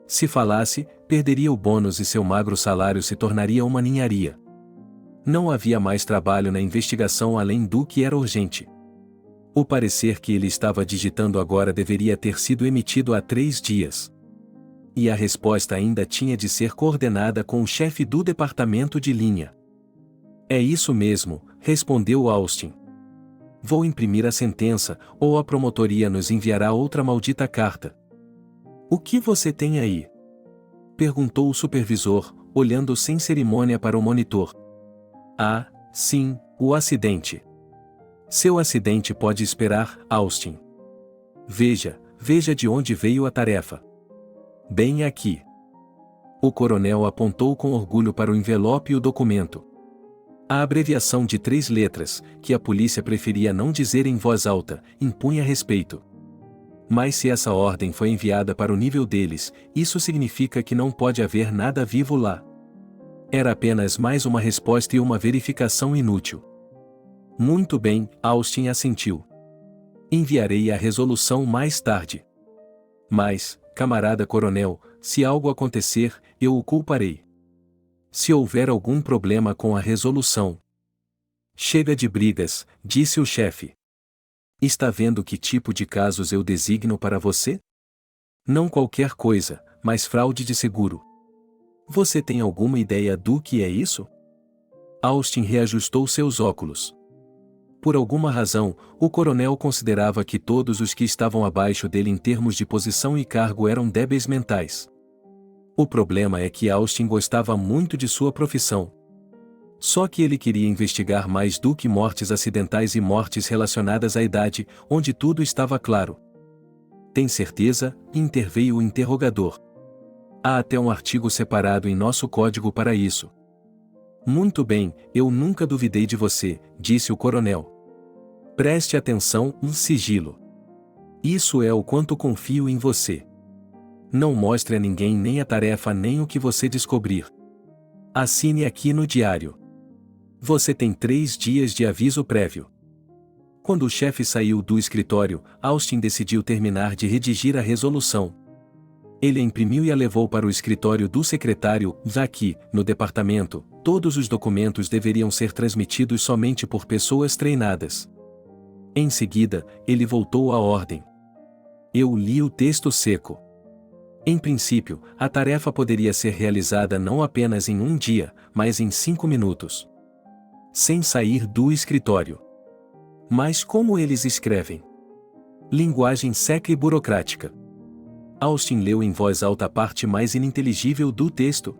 Se falasse, perderia o bônus e seu magro salário se tornaria uma ninharia. Não havia mais trabalho na investigação além do que era urgente. O parecer que ele estava digitando agora deveria ter sido emitido há 3 dias. E a resposta ainda tinha de ser coordenada com o chefe do departamento de linha. É isso mesmo, respondeu Austin. Vou imprimir a sentença, ou a promotoria nos enviará outra maldita carta. O que você tem aí? Perguntou o supervisor, olhando sem cerimônia para o monitor. Ah, sim, o acidente. Seu acidente pode esperar, Austin. Veja de onde veio a tarefa. Bem aqui. O coronel apontou com orgulho para o envelope e o documento. A abreviação de 3 letras, que a polícia preferia não dizer em voz alta, impunha respeito. Mas se essa ordem foi enviada para o nível deles, isso significa que não pode haver nada vivo lá. Era apenas mais uma resposta e uma verificação inútil. Muito bem, Austin assentiu. Enviarei a resolução mais tarde. Mas, camarada coronel, se algo acontecer, eu o culparei. Se houver algum problema com a resolução. Chega de brigas, disse o chefe. Está vendo que tipo de casos eu designo para você? Não qualquer coisa, mas fraude de seguro. Você tem alguma ideia do que é isso? Austin reajustou seus óculos. Por alguma razão, o coronel considerava que todos os que estavam abaixo dele em termos de posição e cargo eram débeis mentais. O problema é que Austin gostava muito de sua profissão. Só que ele queria investigar mais do que mortes acidentais e mortes relacionadas à idade, onde tudo estava claro. Tem certeza? Interveio o interrogador. Há até um artigo separado em nosso código para isso. Muito bem, eu nunca duvidei de você, disse o coronel. Preste atenção, um sigilo. Isso é o quanto confio em você. Não mostre a ninguém nem a tarefa nem o que você descobrir. Assine aqui no diário. Você tem 3 dias de aviso prévio. Quando o chefe saiu do escritório, Austin decidiu terminar de redigir a resolução. Ele a imprimiu e a levou para o escritório do secretário, já que, no departamento, todos os documentos deveriam ser transmitidos somente por pessoas treinadas. Em seguida, ele voltou à ordem. Eu li o texto seco. Em princípio, a tarefa poderia ser realizada não apenas em 1 dia, mas em 5 minutos. Sem sair do escritório. Mas como eles escrevem? Linguagem seca e burocrática. Austin leu em voz alta a parte mais ininteligível do texto.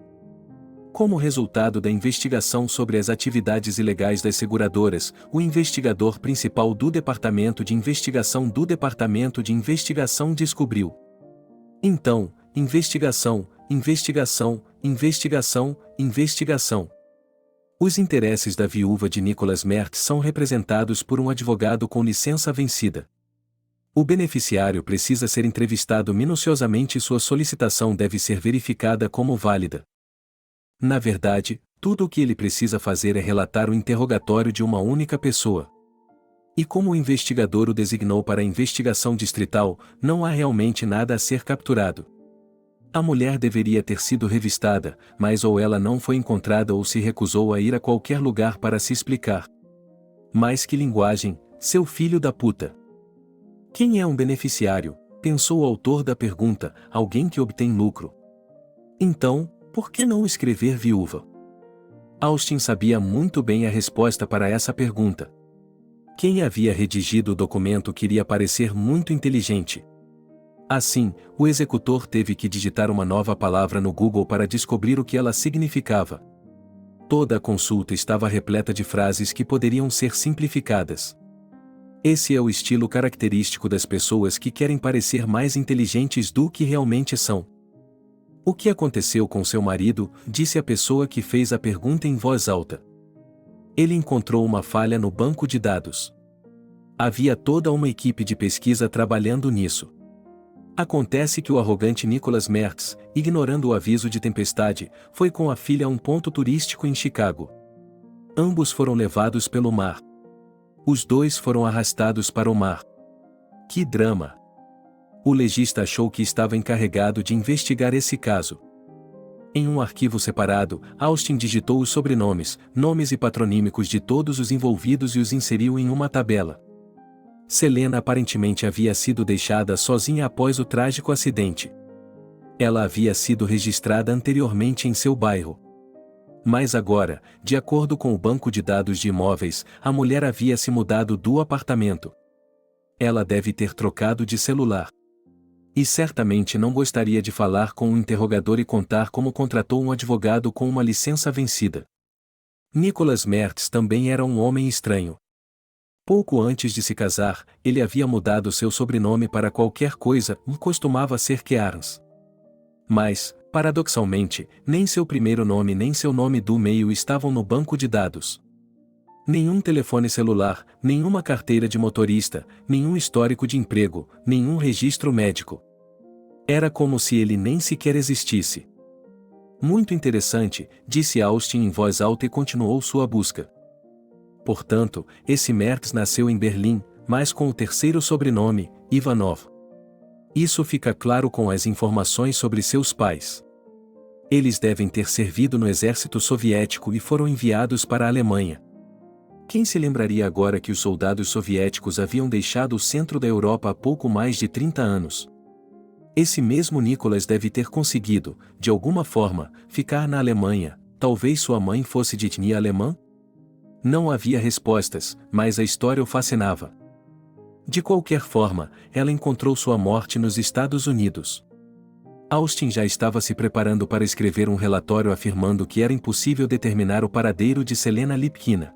Como resultado da investigação sobre as atividades ilegais das seguradoras, o investigador principal do Departamento de Investigação descobriu. Então, investigação. Os interesses da viúva de Nicholas Mertz são representados por um advogado com licença vencida. O beneficiário precisa ser entrevistado minuciosamente e sua solicitação deve ser verificada como válida. Na verdade, tudo o que ele precisa fazer é relatar o interrogatório de uma única pessoa. E como o investigador o designou para a investigação distrital, não há realmente nada a ser capturado. A mulher deveria ter sido revistada, mas ou ela não foi encontrada ou se recusou a ir a qualquer lugar para se explicar. Mas que linguagem, seu filho da puta! Quem é um beneficiário? Pensou o autor da pergunta, alguém que obtém lucro. Então, por que não escrever viúva? Austin sabia muito bem a resposta para essa pergunta. Quem havia redigido o documento queria parecer muito inteligente. Assim, o executor teve que digitar uma nova palavra no Google para descobrir o que ela significava. Toda a consulta estava repleta de frases que poderiam ser simplificadas. Esse é o estilo característico das pessoas que querem parecer mais inteligentes do que realmente são. O que aconteceu com seu marido? Disse a pessoa que fez a pergunta em voz alta. Ele encontrou uma falha no banco de dados. Havia toda uma equipe de pesquisa trabalhando nisso. Acontece que o arrogante Nicholas Mertz, ignorando o aviso de tempestade, foi com a filha a um ponto turístico em Chicago. Ambos foram levados pelo mar. Os dois foram arrastados para o mar. Que drama! O legista achou que estava encarregado de investigar esse caso. Em um arquivo separado, Austin digitou os sobrenomes, nomes e patronímicos de todos os envolvidos e os inseriu em uma tabela. Selena aparentemente havia sido deixada sozinha após o trágico acidente. Ela havia sido registrada anteriormente em seu bairro. Mas agora, de acordo com o banco de dados de imóveis, a mulher havia se mudado do apartamento. Ela deve ter trocado de celular. E certamente não gostaria de falar com um interrogador e contar como contratou um advogado com uma licença vencida. Nicholas Mertz também era um homem estranho. Pouco antes de se casar, ele havia mudado seu sobrenome para qualquer coisa e costumava ser Kearns. Mas, paradoxalmente, nem seu primeiro nome nem seu nome do meio estavam no banco de dados. Nenhum telefone celular, nenhuma carteira de motorista, nenhum histórico de emprego, nenhum registro médico. Era como se ele nem sequer existisse. Muito interessante, disse Austin em voz alta e continuou sua busca. Portanto, esse Mertz nasceu em Berlim, mas com o terceiro sobrenome, Ivanov. Isso fica claro com as informações sobre seus pais. Eles devem ter servido no exército soviético e foram enviados para a Alemanha. Quem se lembraria agora que os soldados soviéticos haviam deixado o centro da Europa há pouco mais de 30 anos? Esse mesmo Nicholas deve ter conseguido, de alguma forma, ficar na Alemanha. Talvez sua mãe fosse de etnia alemã? Não havia respostas, mas a história o fascinava. De qualquer forma, ela encontrou sua morte nos Estados Unidos. Austin já estava se preparando para escrever um relatório afirmando que era impossível determinar o paradeiro de Selena Lipkina.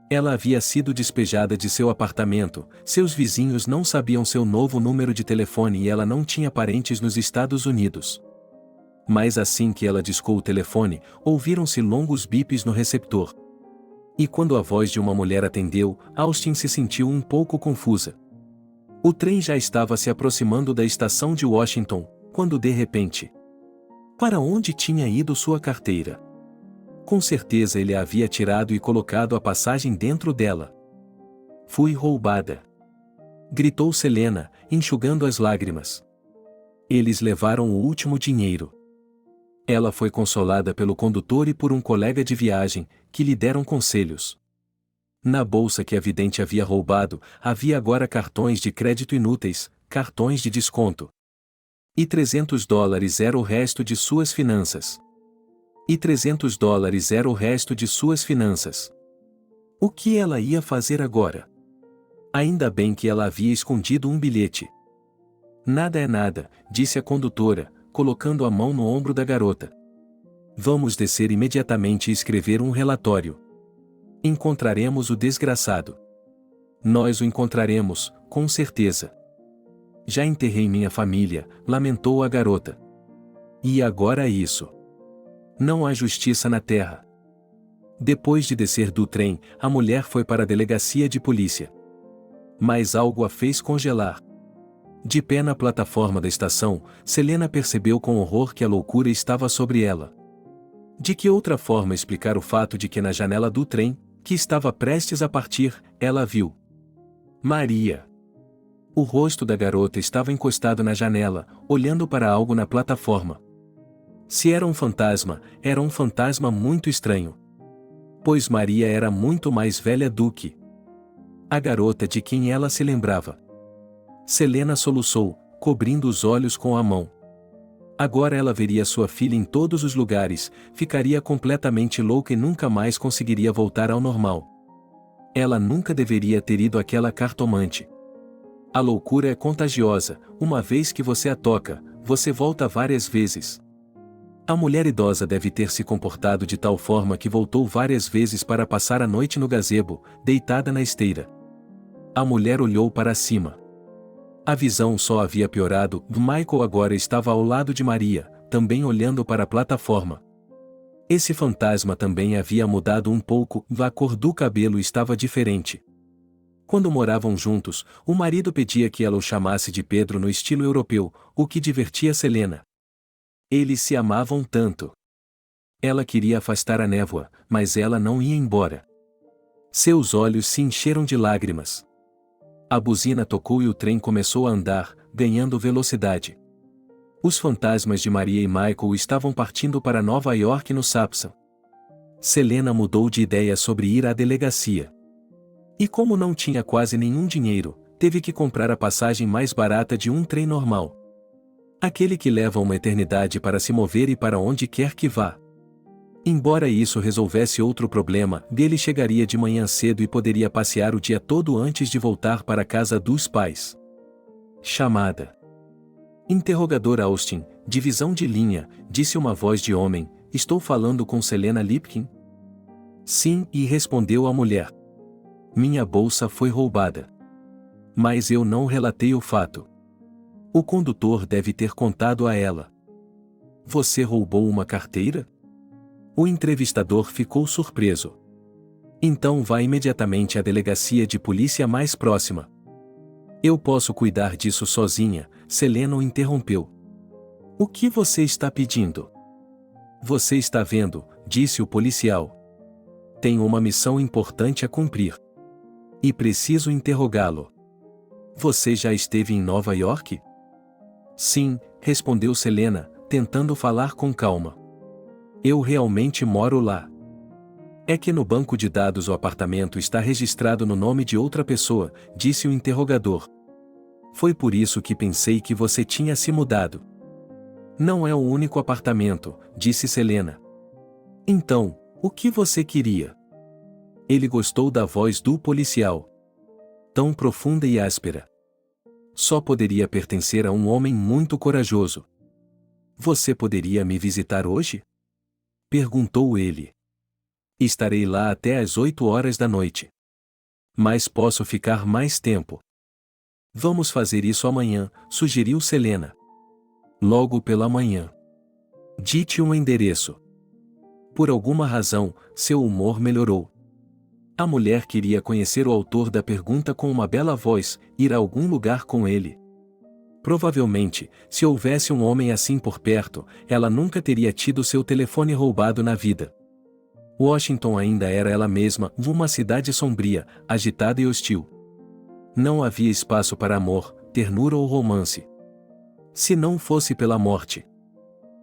Ela havia sido despejada de seu apartamento, seus vizinhos não sabiam seu novo número de telefone e ela não tinha parentes nos Estados Unidos. Mas assim que ela discou o telefone, ouviram-se longos bips no receptor. E quando a voz de uma mulher atendeu, Austin se sentiu um pouco confusa. O trem já estava se aproximando da estação de Washington, quando de repente... Para onde tinha ido sua carteira? Com certeza ele a havia tirado e colocado a passagem dentro dela. Fui roubada! Gritou Selena, enxugando as lágrimas. Eles levaram o último dinheiro. Ela foi consolada pelo condutor e por um colega de viagem, que lhe deram conselhos. Na bolsa que a vidente havia roubado, havia agora cartões de crédito inúteis, cartões de desconto. E $300 era o resto de suas finanças. E $300 era o resto de suas finanças. O que ela ia fazer agora? Ainda bem que ela havia escondido um bilhete. Nada é nada, disse a condutora, colocando a mão no ombro da garota. Vamos descer imediatamente e escrever um relatório. Encontraremos o desgraçado. Nós o encontraremos, com certeza. Já enterrei minha família, lamentou a garota. E agora isso. Não há justiça na terra. Depois de descer do trem, a mulher foi para a delegacia de polícia. Mas algo a fez congelar. De pé na plataforma da estação, Selena percebeu com horror que a loucura estava sobre ela. De que outra forma explicar o fato de que na janela do trem, que estava prestes a partir, ela viu Maria. O rosto da garota estava encostado na janela, olhando para algo na plataforma. Se era um fantasma muito estranho. Pois Maria era muito mais velha do que a garota de quem ela se lembrava. Selena soluçou, cobrindo os olhos com a mão. Agora ela veria sua filha em todos os lugares, ficaria completamente louca e nunca mais conseguiria voltar ao normal. Ela nunca deveria ter ido àquela cartomante. A loucura é contagiosa, uma vez que você a toca, você volta várias vezes. A mulher idosa deve ter se comportado de tal forma que voltou várias vezes para passar a noite no gazebo, deitada na esteira. A mulher olhou para cima. A visão só havia piorado. Michael agora estava ao lado de Maria, também olhando para a plataforma. Esse fantasma também havia mudado um pouco, a cor do cabelo estava diferente. Quando moravam juntos, o marido pedia que ela o chamasse de Pedro no estilo europeu, o que divertia Selena. Eles se amavam tanto. Ela queria afastar a névoa, mas ela não ia embora. Seus olhos se encheram de lágrimas. A buzina tocou e o trem começou a andar, ganhando velocidade. Os fantasmas de Maria e Michael estavam partindo para Nova York no Sapsan. Selena mudou de ideia sobre ir à delegacia. E como não tinha quase nenhum dinheiro, teve que comprar a passagem mais barata de um trem normal. Aquele que leva uma eternidade para se mover e para onde quer que vá. Embora isso resolvesse outro problema, ele chegaria de manhã cedo e poderia passear o dia todo antes de voltar para a casa dos pais. Chamada. Interrogador Austin, divisão de linha, disse uma voz de homem, estou falando com Selena Lipkin? Sim, e respondeu a mulher. Minha bolsa foi roubada. Mas eu não relatei o fato. O condutor deve ter contado a ela. Você roubou uma carteira? O entrevistador ficou surpreso. Então vá imediatamente à delegacia de polícia mais próxima. Eu posso cuidar disso sozinha, Selena o interrompeu. O que você está pedindo? Você está vendo, disse o policial. Tenho uma missão importante a cumprir. E preciso interrogá-lo. Você já esteve em Nova York? Sim, respondeu Selena, tentando falar com calma. Eu realmente moro lá. É que no banco de dados o apartamento está registrado no nome de outra pessoa, disse o interrogador. Foi por isso que pensei que você tinha se mudado. Não é o único apartamento, disse Selena. Então, o que você queria? Ele gostou da voz do policial. Tão profunda e áspera. Só poderia pertencer a um homem muito corajoso. Você poderia me visitar hoje? Perguntou ele. Estarei lá até às 8 horas da noite. Mas posso ficar mais tempo. Vamos fazer isso amanhã, sugeriu Selena. Logo pela manhã. Dite um endereço. Por alguma razão, seu humor melhorou. A mulher queria conhecer o autor da pergunta com uma bela voz, ir a algum lugar com ele. Provavelmente, se houvesse um homem assim por perto, ela nunca teria tido seu telefone roubado na vida. Washington ainda era ela mesma, uma cidade sombria, agitada e hostil. Não havia espaço para amor, ternura ou romance. Se não fosse pela morte.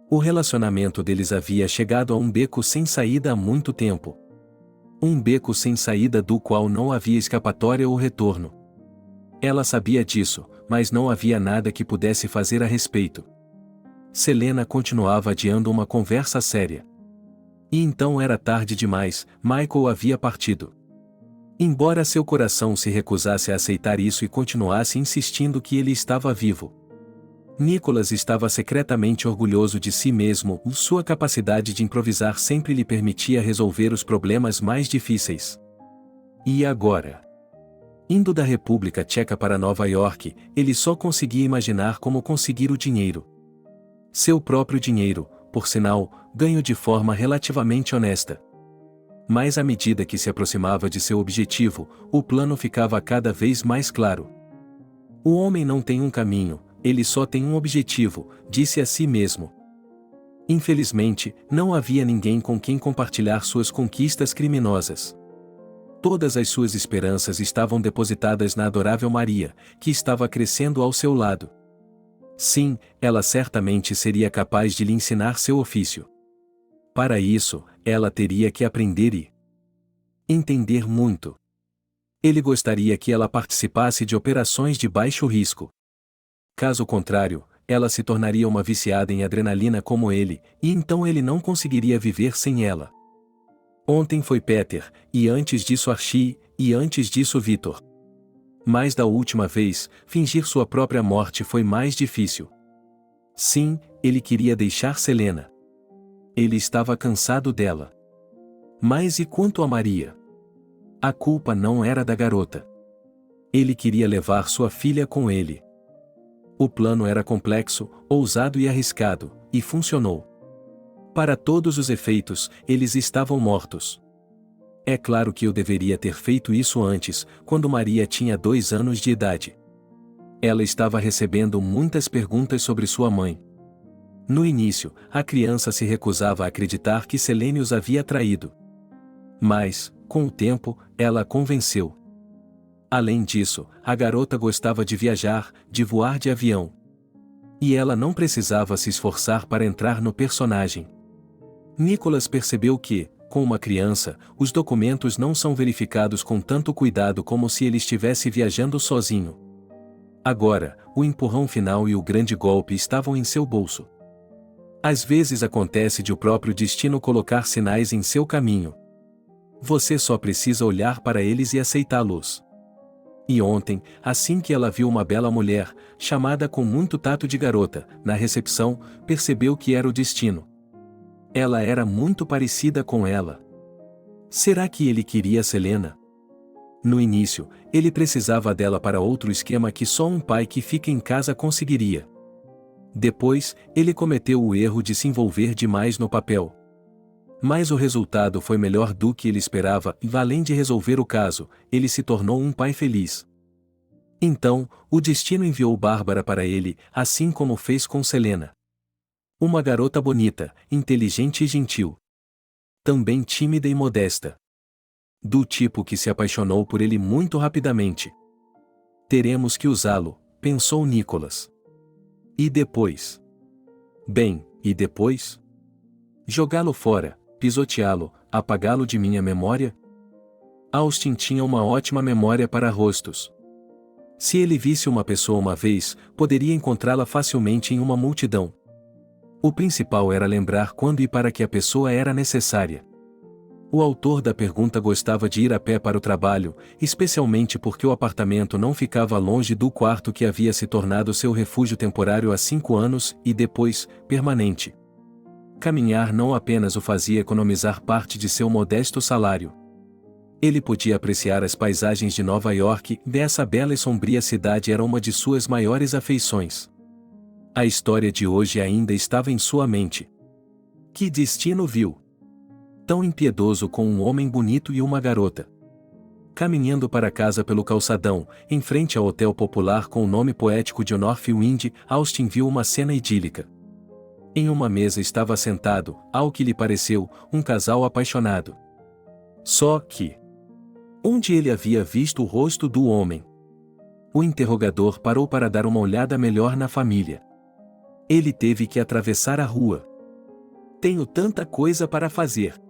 O relacionamento deles havia chegado a um beco sem saída há muito tempo. Um beco sem saída do qual não havia escapatória ou retorno. Ela sabia disso, mas não havia nada que pudesse fazer a respeito. Selena continuava adiando uma conversa séria. E então era tarde demais, Michael havia partido. Embora seu coração se recusasse a aceitar isso e continuasse insistindo que ele estava vivo. Nicholas estava secretamente orgulhoso de si mesmo, sua capacidade de improvisar sempre lhe permitia resolver os problemas mais difíceis. E agora? Indo da República Tcheca para Nova York, ele só conseguia imaginar como conseguir o dinheiro. Seu próprio dinheiro, por sinal, ganho de forma relativamente honesta. Mas à medida que se aproximava de seu objetivo, o plano ficava cada vez mais claro. O homem não tem um caminho, ele só tem um objetivo, disse a si mesmo. Infelizmente, não havia ninguém com quem compartilhar suas conquistas criminosas. Todas as suas esperanças estavam depositadas na adorável Maria, que estava crescendo ao seu lado. Sim, ela certamente seria capaz de lhe ensinar seu ofício. Para isso, ela teria que aprender e entender muito. Ele gostaria que ela participasse de operações de baixo risco. Caso contrário, ela se tornaria uma viciada em adrenalina como ele, e então ele não conseguiria viver sem ela. Ontem foi Peter, e antes disso Archie, e antes disso Victor. Mas da última vez, fingir sua própria morte foi mais difícil. Sim, ele queria deixar Selena. Ele estava cansado dela. Mas e quanto a Maria? A culpa não era da garota. Ele queria levar sua filha com ele. O plano era complexo, ousado e arriscado, e funcionou. Para todos os efeitos, eles estavam mortos. É claro que eu deveria ter feito isso antes, quando Maria tinha 2 anos de idade. Ela estava recebendo muitas perguntas sobre sua mãe. No início, a criança se recusava a acreditar que Selene os havia traído. Mas, com o tempo, ela a convenceu. Além disso, a garota gostava de viajar, de voar de avião. E ela não precisava se esforçar para entrar no personagem. Nicholas percebeu que, com uma criança, os documentos não são verificados com tanto cuidado como se ele estivesse viajando sozinho. Agora, o empurrão final e o grande golpe estavam em seu bolso. Às vezes acontece de o próprio destino colocar sinais em seu caminho. Você só precisa olhar para eles e aceitá-los. E ontem, assim que ela viu uma bela mulher, chamada com muito tato de garota, na recepção, percebeu que era o destino. Ela era muito parecida com ela. Será que ele queria Selena? No início, ele precisava dela para outro esquema que só um pai que fica em casa conseguiria. Depois, ele cometeu o erro de se envolver demais no papel. Mas o resultado foi melhor do que ele esperava e, além de resolver o caso, ele se tornou um pai feliz. Então, o destino enviou Bárbara para ele, assim como fez com Selena. Uma garota bonita, inteligente e gentil. Também tímida e modesta. Do tipo que se apaixonou por ele muito rapidamente. Teremos que usá-lo, pensou Nicholas. E depois? Bem, e depois? Jogá-lo fora, pisoteá-lo, apagá-lo de minha memória? Austin tinha uma ótima memória para rostos. Se ele visse uma pessoa uma vez, poderia encontrá-la facilmente em uma multidão. O principal era lembrar quando e para que a pessoa era necessária. O autor da pergunta gostava de ir a pé para o trabalho, especialmente porque o apartamento não ficava longe do quarto que havia se tornado seu refúgio temporário há 5 anos e depois, permanente. Caminhar não apenas o fazia economizar parte de seu modesto salário. Ele podia apreciar as paisagens de Nova York, e essa bela e sombria cidade era uma de suas maiores afeições. A história de hoje ainda estava em sua mente. Que destino viu? Tão impiedoso com um homem bonito e uma garota. Caminhando para casa pelo calçadão, em frente ao hotel popular com o nome poético de Northwind, Austin viu uma cena idílica. Em uma mesa estava sentado, ao que lhe pareceu, um casal apaixonado. Só que... onde ele havia visto o rosto do homem? O interrogador parou para dar uma olhada melhor na família. Ele teve que atravessar a rua. Tenho tanta coisa para fazer,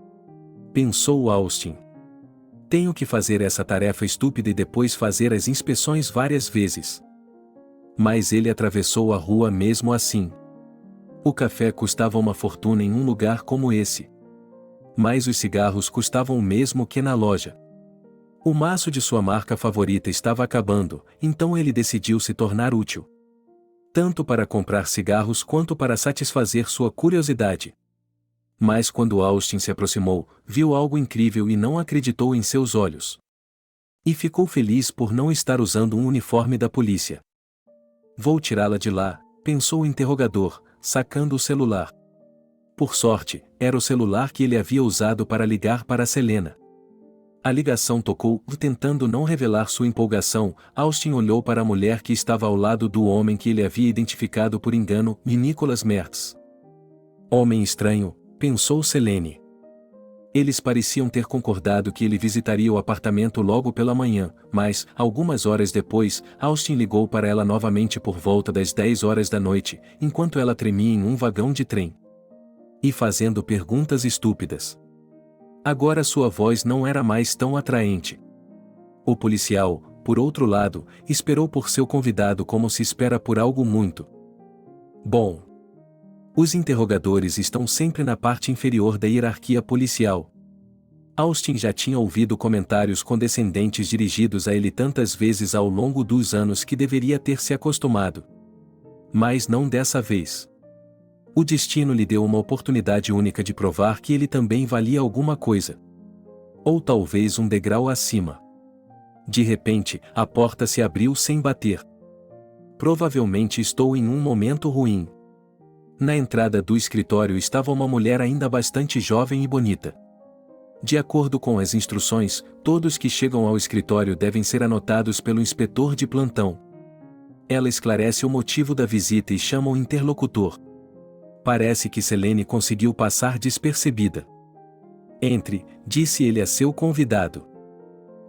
pensou Austin. Tenho que fazer essa tarefa estúpida e depois fazer as inspeções várias vezes. Mas ele atravessou a rua mesmo assim. O café custava uma fortuna em um lugar como esse. Mas os cigarros custavam o mesmo que na loja. O maço de sua marca favorita estava acabando, então ele decidiu se tornar útil. Tanto para comprar cigarros quanto para satisfazer sua curiosidade. Mas quando Austin se aproximou, viu algo incrível e não acreditou em seus olhos. E ficou feliz por não estar usando um uniforme da polícia. Vou tirá-la de lá, pensou o interrogador, sacando o celular. Por sorte, era o celular que ele havia usado para ligar para Selena. A ligação tocou, tentando não revelar sua empolgação. Austin olhou para a mulher que estava ao lado do homem que ele havia identificado por engano, Nicholas Mertz. Homem estranho, pensou Selene. Eles pareciam ter concordado que ele visitaria o apartamento logo pela manhã, mas, algumas horas depois, Austin ligou para ela novamente por volta das 10 horas da noite, enquanto ela tremia em um vagão de trem. E fazendo perguntas estúpidas. Agora sua voz não era mais tão atraente. O policial, por outro lado, esperou por seu convidado como se espera por algo muito bom. Os interrogadores estão sempre na parte inferior da hierarquia policial. Austin já tinha ouvido comentários condescendentes dirigidos a ele tantas vezes ao longo dos anos que deveria ter se acostumado. Mas não dessa vez. O destino lhe deu uma oportunidade única de provar que ele também valia alguma coisa. Ou talvez um degrau acima. De repente, a porta se abriu sem bater. Provavelmente estou em um momento ruim. Na entrada do escritório estava uma mulher ainda bastante jovem e bonita. De acordo com as instruções, todos que chegam ao escritório devem ser anotados pelo inspetor de plantão. Ela esclarece o motivo da visita e chama o interlocutor. Parece que Selene conseguiu passar despercebida. Entre, disse ele a seu convidado.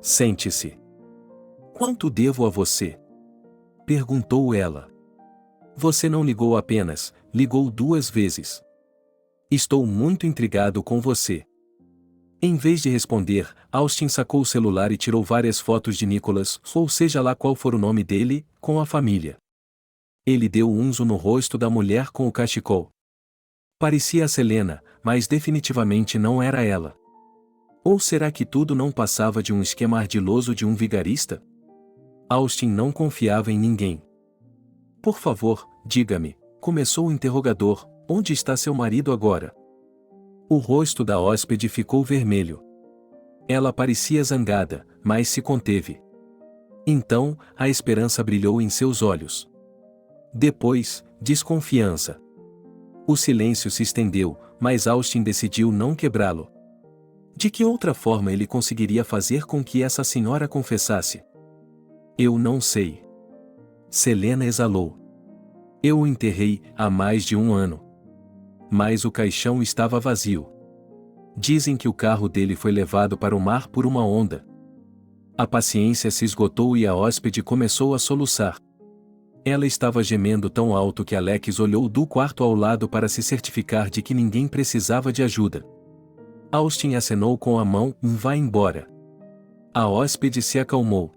Sente-se. Quanto devo a você? Perguntou ela. Você não ligou apenas, ligou 2 vezes. Estou muito intrigado com você. Em vez de responder, Austin sacou o celular e tirou várias fotos de Nicholas, ou seja lá qual for o nome dele, com a família. Ele deu um zoom no rosto da mulher com o cachecol. Parecia a Selena, mas definitivamente não era ela. Ou será que tudo não passava de um esquema ardiloso de um vigarista? Austin não confiava em ninguém. Por favor, diga-me, começou o interrogador, onde está seu marido agora? O rosto da hóspede ficou vermelho. Ela parecia zangada, mas se conteve. Então, a esperança brilhou em seus olhos. Depois, desconfiança. O silêncio se estendeu, mas Austin decidiu não quebrá-lo. De que outra forma ele conseguiria fazer com que essa senhora confessasse? Eu não sei. Selena exalou. Eu o enterrei há mais de 1 ano. Mas o caixão estava vazio. Dizem que o carro dele foi levado para o mar por uma onda. A paciência se esgotou e a hóspede começou a soluçar. Ela estava gemendo tão alto que Alex olhou do quarto ao lado para se certificar de que ninguém precisava de ajuda. Austin acenou com a mão, vá embora. A hóspede se acalmou.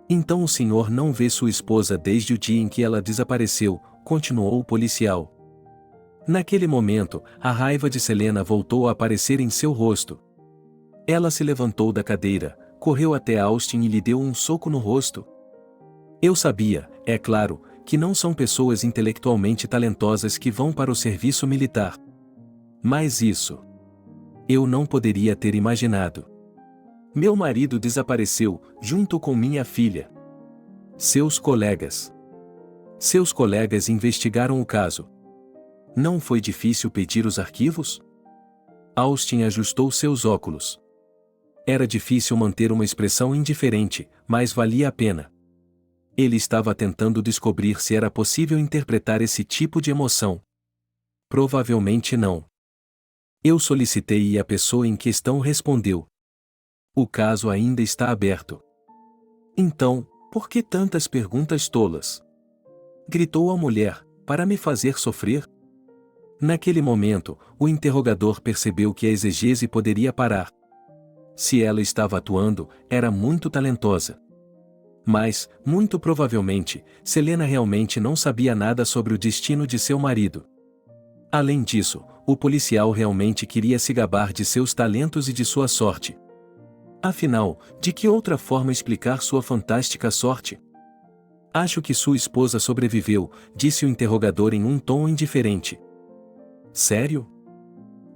Então o senhor não vê sua esposa desde o dia em que ela desapareceu, continuou o policial. Naquele momento, a raiva de Selena voltou a aparecer em seu rosto. Ela se levantou da cadeira, correu até Austin e lhe deu um soco no rosto. Eu sabia, é claro, que não são pessoas intelectualmente talentosas que vão para o serviço militar. Mas isso. Eu não poderia ter imaginado. Meu marido desapareceu, junto com minha filha. Seus colegas. Seus colegas investigaram o caso. Não foi difícil pedir os arquivos? Austin ajustou seus óculos. Era difícil manter uma expressão indiferente, mas valia a pena. Ele estava tentando descobrir se era possível interpretar esse tipo de emoção. Provavelmente não. Eu solicitei e a pessoa em questão respondeu. O caso ainda está aberto. Então, por que tantas perguntas tolas? Gritou a mulher, para me fazer sofrer? Naquele momento, o interrogador percebeu que a exegese poderia parar. Se ela estava atuando, era muito talentosa. Mas, muito provavelmente, Selena realmente não sabia nada sobre o destino de seu marido. Além disso, o policial realmente queria se gabar de seus talentos e de sua sorte. Afinal, de que outra forma explicar sua fantástica sorte? Acho que sua esposa sobreviveu, disse o interrogador em um tom indiferente. Sério?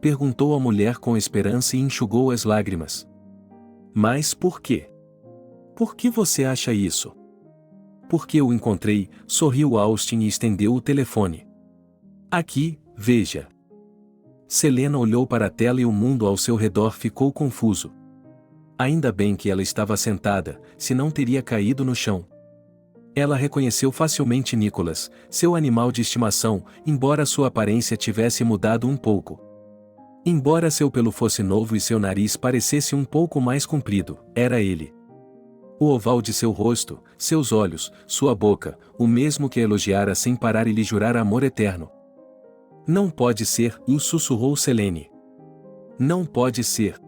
Perguntou a mulher com esperança e enxugou as lágrimas. Mas por quê? Por que você acha isso? Porque eu encontrei, sorriu Austin e estendeu o telefone. Aqui, veja. Selena olhou para a tela e o mundo ao seu redor ficou confuso. Ainda bem que ela estava sentada, senão teria caído no chão. Ela reconheceu facilmente Nicholas, seu animal de estimação, embora sua aparência tivesse mudado um pouco. Embora seu pelo fosse novo e seu nariz parecesse um pouco mais comprido, era ele. O oval de seu rosto, seus olhos, sua boca, o mesmo que a elogiara sem parar e lhe jurara amor eterno. Não pode ser, o sussurrou Selene. Não pode ser.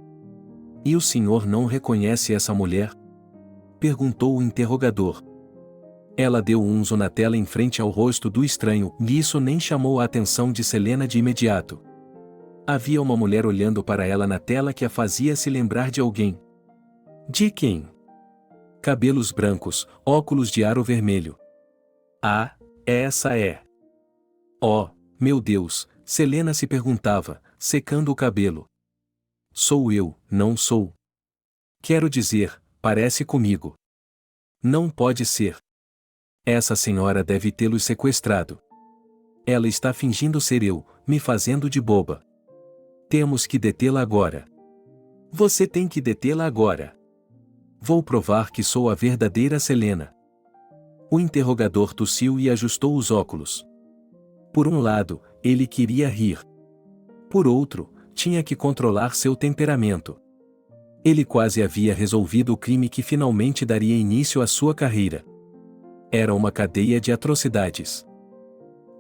E o senhor não reconhece essa mulher? Perguntou o interrogador. Ela deu um zoom na tela em frente ao rosto do estranho, e isso nem chamou a atenção de Selena de imediato. Havia uma mulher olhando para ela na tela que a fazia se lembrar de alguém. De quem? Cabelos brancos, óculos de aro vermelho. Ah, essa é. Oh, meu Deus, Selena se perguntava, secando o cabelo. Sou eu, não sou. Quero dizer, parece comigo. Não pode ser. Essa senhora deve tê-los sequestrado. Ela está fingindo ser eu, me fazendo de boba. Temos que detê-la agora. Você tem que detê-la agora. Vou provar que sou a verdadeira Selena. O interrogador tossiu e ajustou os óculos. Por um lado, ele queria rir. Por outro, tinha que controlar seu temperamento. Ele quase havia resolvido o crime que finalmente daria início à sua carreira. Era uma cadeia de atrocidades.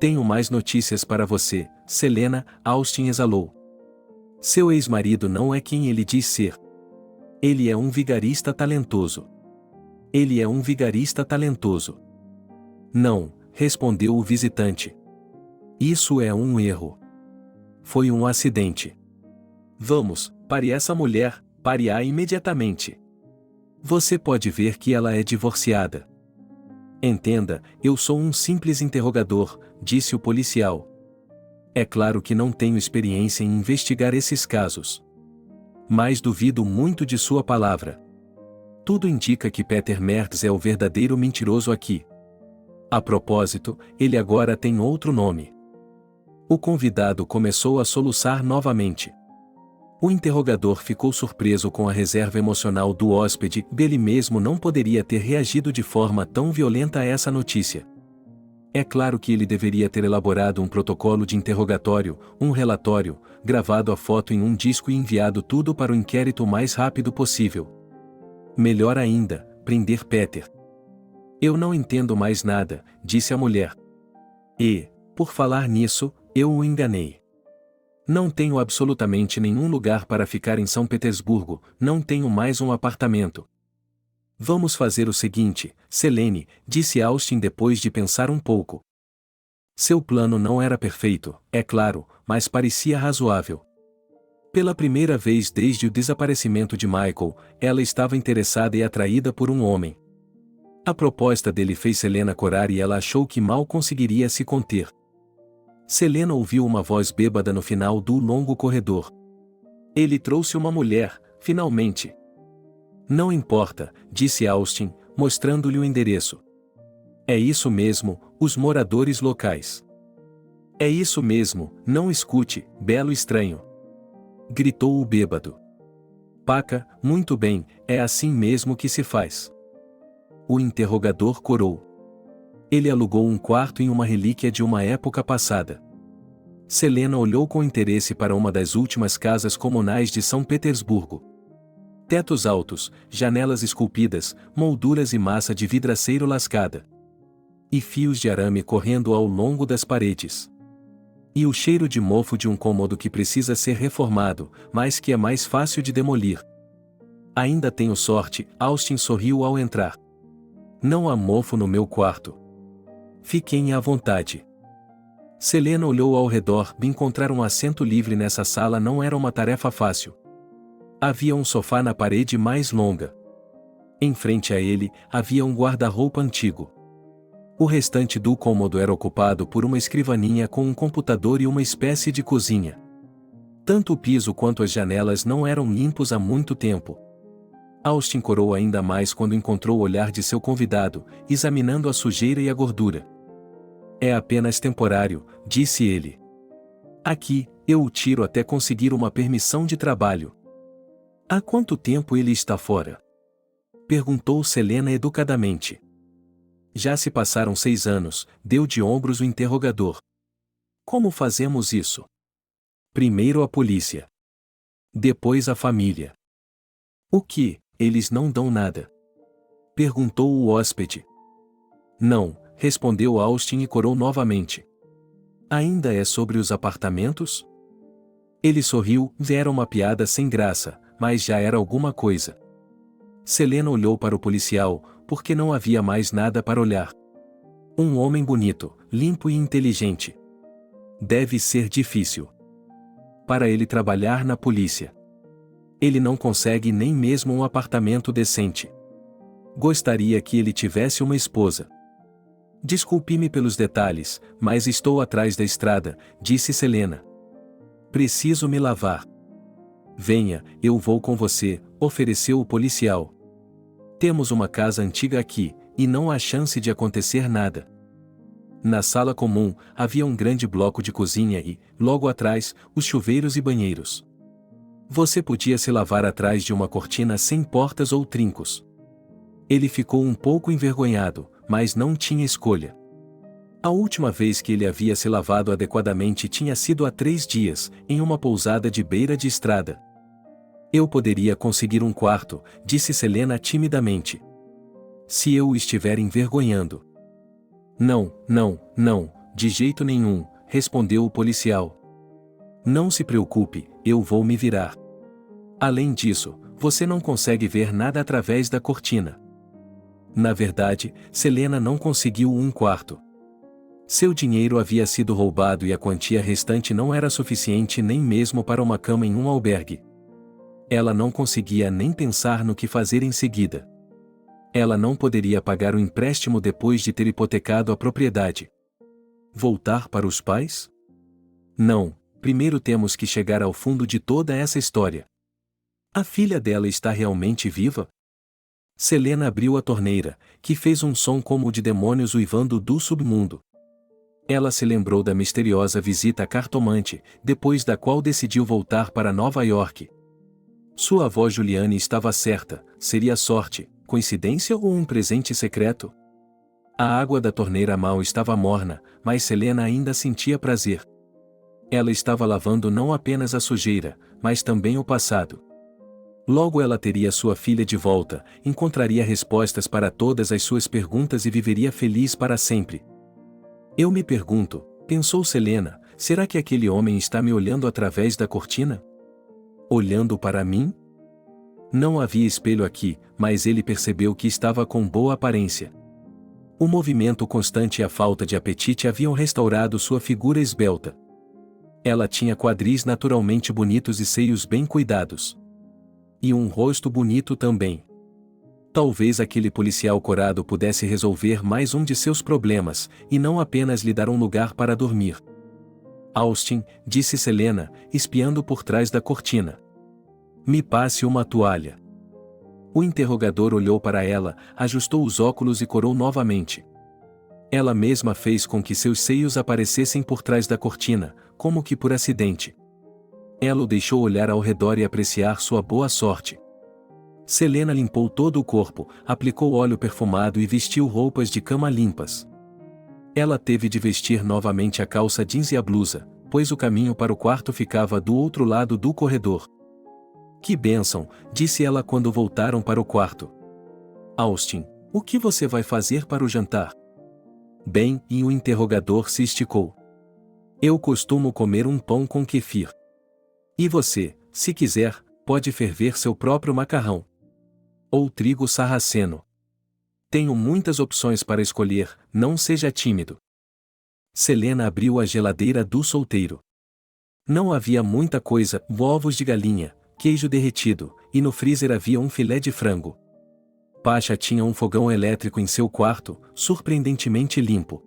Tenho mais notícias para você, Selena, Austin exalou. Seu ex-marido não é quem ele diz ser. Ele é um vigarista talentoso. Ele é um vigarista talentoso. Não, respondeu o visitante. Isso é um erro. Foi um acidente. Vamos, pare essa mulher, pare-a imediatamente. Você pode ver que ela é divorciada. Entenda, eu sou um simples interrogador, disse o policial. É claro que não tenho experiência em investigar esses casos. Mas duvido muito de sua palavra. Tudo indica que Peter Mertz é o verdadeiro mentiroso aqui. A propósito, ele agora tem outro nome. O convidado começou a soluçar novamente. O interrogador ficou surpreso com a reserva emocional do hóspede, ele mesmo não poderia ter reagido de forma tão violenta a essa notícia. É claro que ele deveria ter elaborado um protocolo de interrogatório, um relatório, gravado a foto em um disco e enviado tudo para o inquérito o mais rápido possível. Melhor ainda, prender Peter. Eu não entendo mais nada, disse a mulher. E, por falar nisso, eu o enganei. Não tenho absolutamente nenhum lugar para ficar em São Petersburgo, não tenho mais um apartamento. Vamos fazer o seguinte, Selene, disse Austin depois de pensar um pouco. Seu plano não era perfeito, é claro, mas parecia razoável. Pela primeira vez desde o desaparecimento de Michael, ela estava interessada e atraída por um homem. A proposta dele fez Selena corar e ela achou que mal conseguiria se conter. Selena ouviu uma voz bêbada no final do longo corredor. Ele trouxe uma mulher, finalmente. Não importa, disse Austin, mostrando-lhe o endereço. É isso mesmo, os moradores locais. É isso mesmo, não escute, belo estranho. Gritou o bêbado. Paca, muito bem, é assim mesmo que se faz. O interrogador corou. Ele alugou um quarto em uma relíquia de uma época passada. Selena olhou com interesse para uma das últimas casas comunais de São Petersburgo. Tetos altos, janelas esculpidas, molduras e massa de vidraceiro lascada. E fios de arame correndo ao longo das paredes. E o cheiro de mofo de um cômodo que precisa ser reformado, mas que é mais fácil de demolir. Ainda tenho sorte, Austin sorriu ao entrar. Não há mofo no meu quarto. Fiquem à vontade. Selena olhou ao redor e encontrar um assento livre nessa sala não era uma tarefa fácil. Havia um sofá na parede mais longa. Em frente a ele, havia um guarda-roupa antigo. O restante do cômodo era ocupado por uma escrivaninha com um computador e uma espécie de cozinha. Tanto o piso quanto as janelas não eram limpos há muito tempo. Austin corou ainda mais quando encontrou o olhar de seu convidado, examinando a sujeira e a gordura. É apenas temporário, disse ele. Aqui, eu o tiro até conseguir uma permissão de trabalho. Há quanto tempo ele está fora? Perguntou Selena educadamente. Já se passaram 6 anos, deu de ombros o interrogador. Como fazemos isso? Primeiro a polícia. Depois a família. O que? Eles não dão nada? Perguntou o hóspede. Não, respondeu Austin e corou novamente. Ainda é sobre os apartamentos? Ele sorriu, era uma piada sem graça, mas já era alguma coisa. Selena olhou para o policial, porque não havia mais nada para olhar. Um homem bonito, limpo e inteligente. Deve ser difícil para ele trabalhar na polícia. Ele não consegue nem mesmo um apartamento decente. Gostaria que ele tivesse uma esposa. Desculpe-me pelos detalhes, mas estou atrás da estrada, disse Selena. Preciso me lavar. Venha, eu vou com você, ofereceu o policial. Temos uma casa antiga aqui, e não há chance de acontecer nada. Na sala comum, havia um grande bloco de cozinha e, logo atrás, os chuveiros e banheiros. Você podia se lavar atrás de uma cortina sem portas ou trincos. Ele ficou um pouco envergonhado, mas não tinha escolha. A última vez que ele havia se lavado adequadamente tinha sido há 3 dias, em uma pousada de beira de estrada. Eu poderia conseguir um quarto, disse Selena timidamente. Se eu o estiver envergonhando. Não, de jeito nenhum, respondeu o policial. Não se preocupe, eu vou me virar. Além disso, você não consegue ver nada através da cortina. Na verdade, Selena não conseguiu um quarto. Seu dinheiro havia sido roubado e a quantia restante não era suficiente nem mesmo para uma cama em um albergue. Ela não conseguia nem pensar no que fazer em seguida. Ela não poderia pagar o empréstimo depois de ter hipotecado a propriedade. Voltar para os pais? Não, primeiro temos que chegar ao fundo de toda essa história. A filha dela está realmente viva? Selena abriu a torneira, que fez um som como o de demônios uivando do submundo. Ela se lembrou da misteriosa visita à cartomante, depois da qual decidiu voltar para Nova York. Sua avó Juliane estava certa, seria sorte, coincidência ou um presente secreto? A água da torneira mal estava morna, mas Selena ainda sentia prazer. Ela estava lavando não apenas a sujeira, mas também o passado. Logo ela teria sua filha de volta, encontraria respostas para todas as suas perguntas e viveria feliz para sempre. Eu me pergunto, pensou Selena, será que aquele homem está me olhando através da cortina? Olhando para mim? Não havia espelho aqui, mas ele percebeu que estava com boa aparência. O movimento constante e a falta de apetite haviam restaurado sua figura esbelta. Ela tinha quadris naturalmente bonitos e seios bem cuidados. E um rosto bonito também. Talvez aquele policial corado pudesse resolver mais um de seus problemas, e não apenas lhe dar um lugar para dormir. Austin, disse Selena, espiando por trás da cortina. Me passe uma toalha. O interrogador olhou para ela, ajustou os óculos e corou novamente. Ela mesma fez com que seus seios aparecessem por trás da cortina, como que por acidente. Ela o deixou olhar ao redor e apreciar sua boa sorte. Selena limpou todo o corpo, aplicou óleo perfumado e vestiu roupas de cama limpas. Ela teve de vestir novamente a calça jeans e a blusa, pois o caminho para o quarto ficava do outro lado do corredor. Que bênção, disse ela quando voltaram para o quarto. Austin, o que você vai fazer para o jantar? Bem, e o interrogador se esticou. Eu costumo comer um pão com kefir. E você, se quiser, pode ferver seu próprio macarrão. Ou trigo sarraceno. Tenho muitas opções para escolher, não seja tímido. Selena abriu a geladeira do solteiro. Não havia muita coisa, ovos de galinha, queijo derretido, e no freezer havia um filé de frango. Pasha tinha um fogão elétrico em seu quarto, surpreendentemente limpo.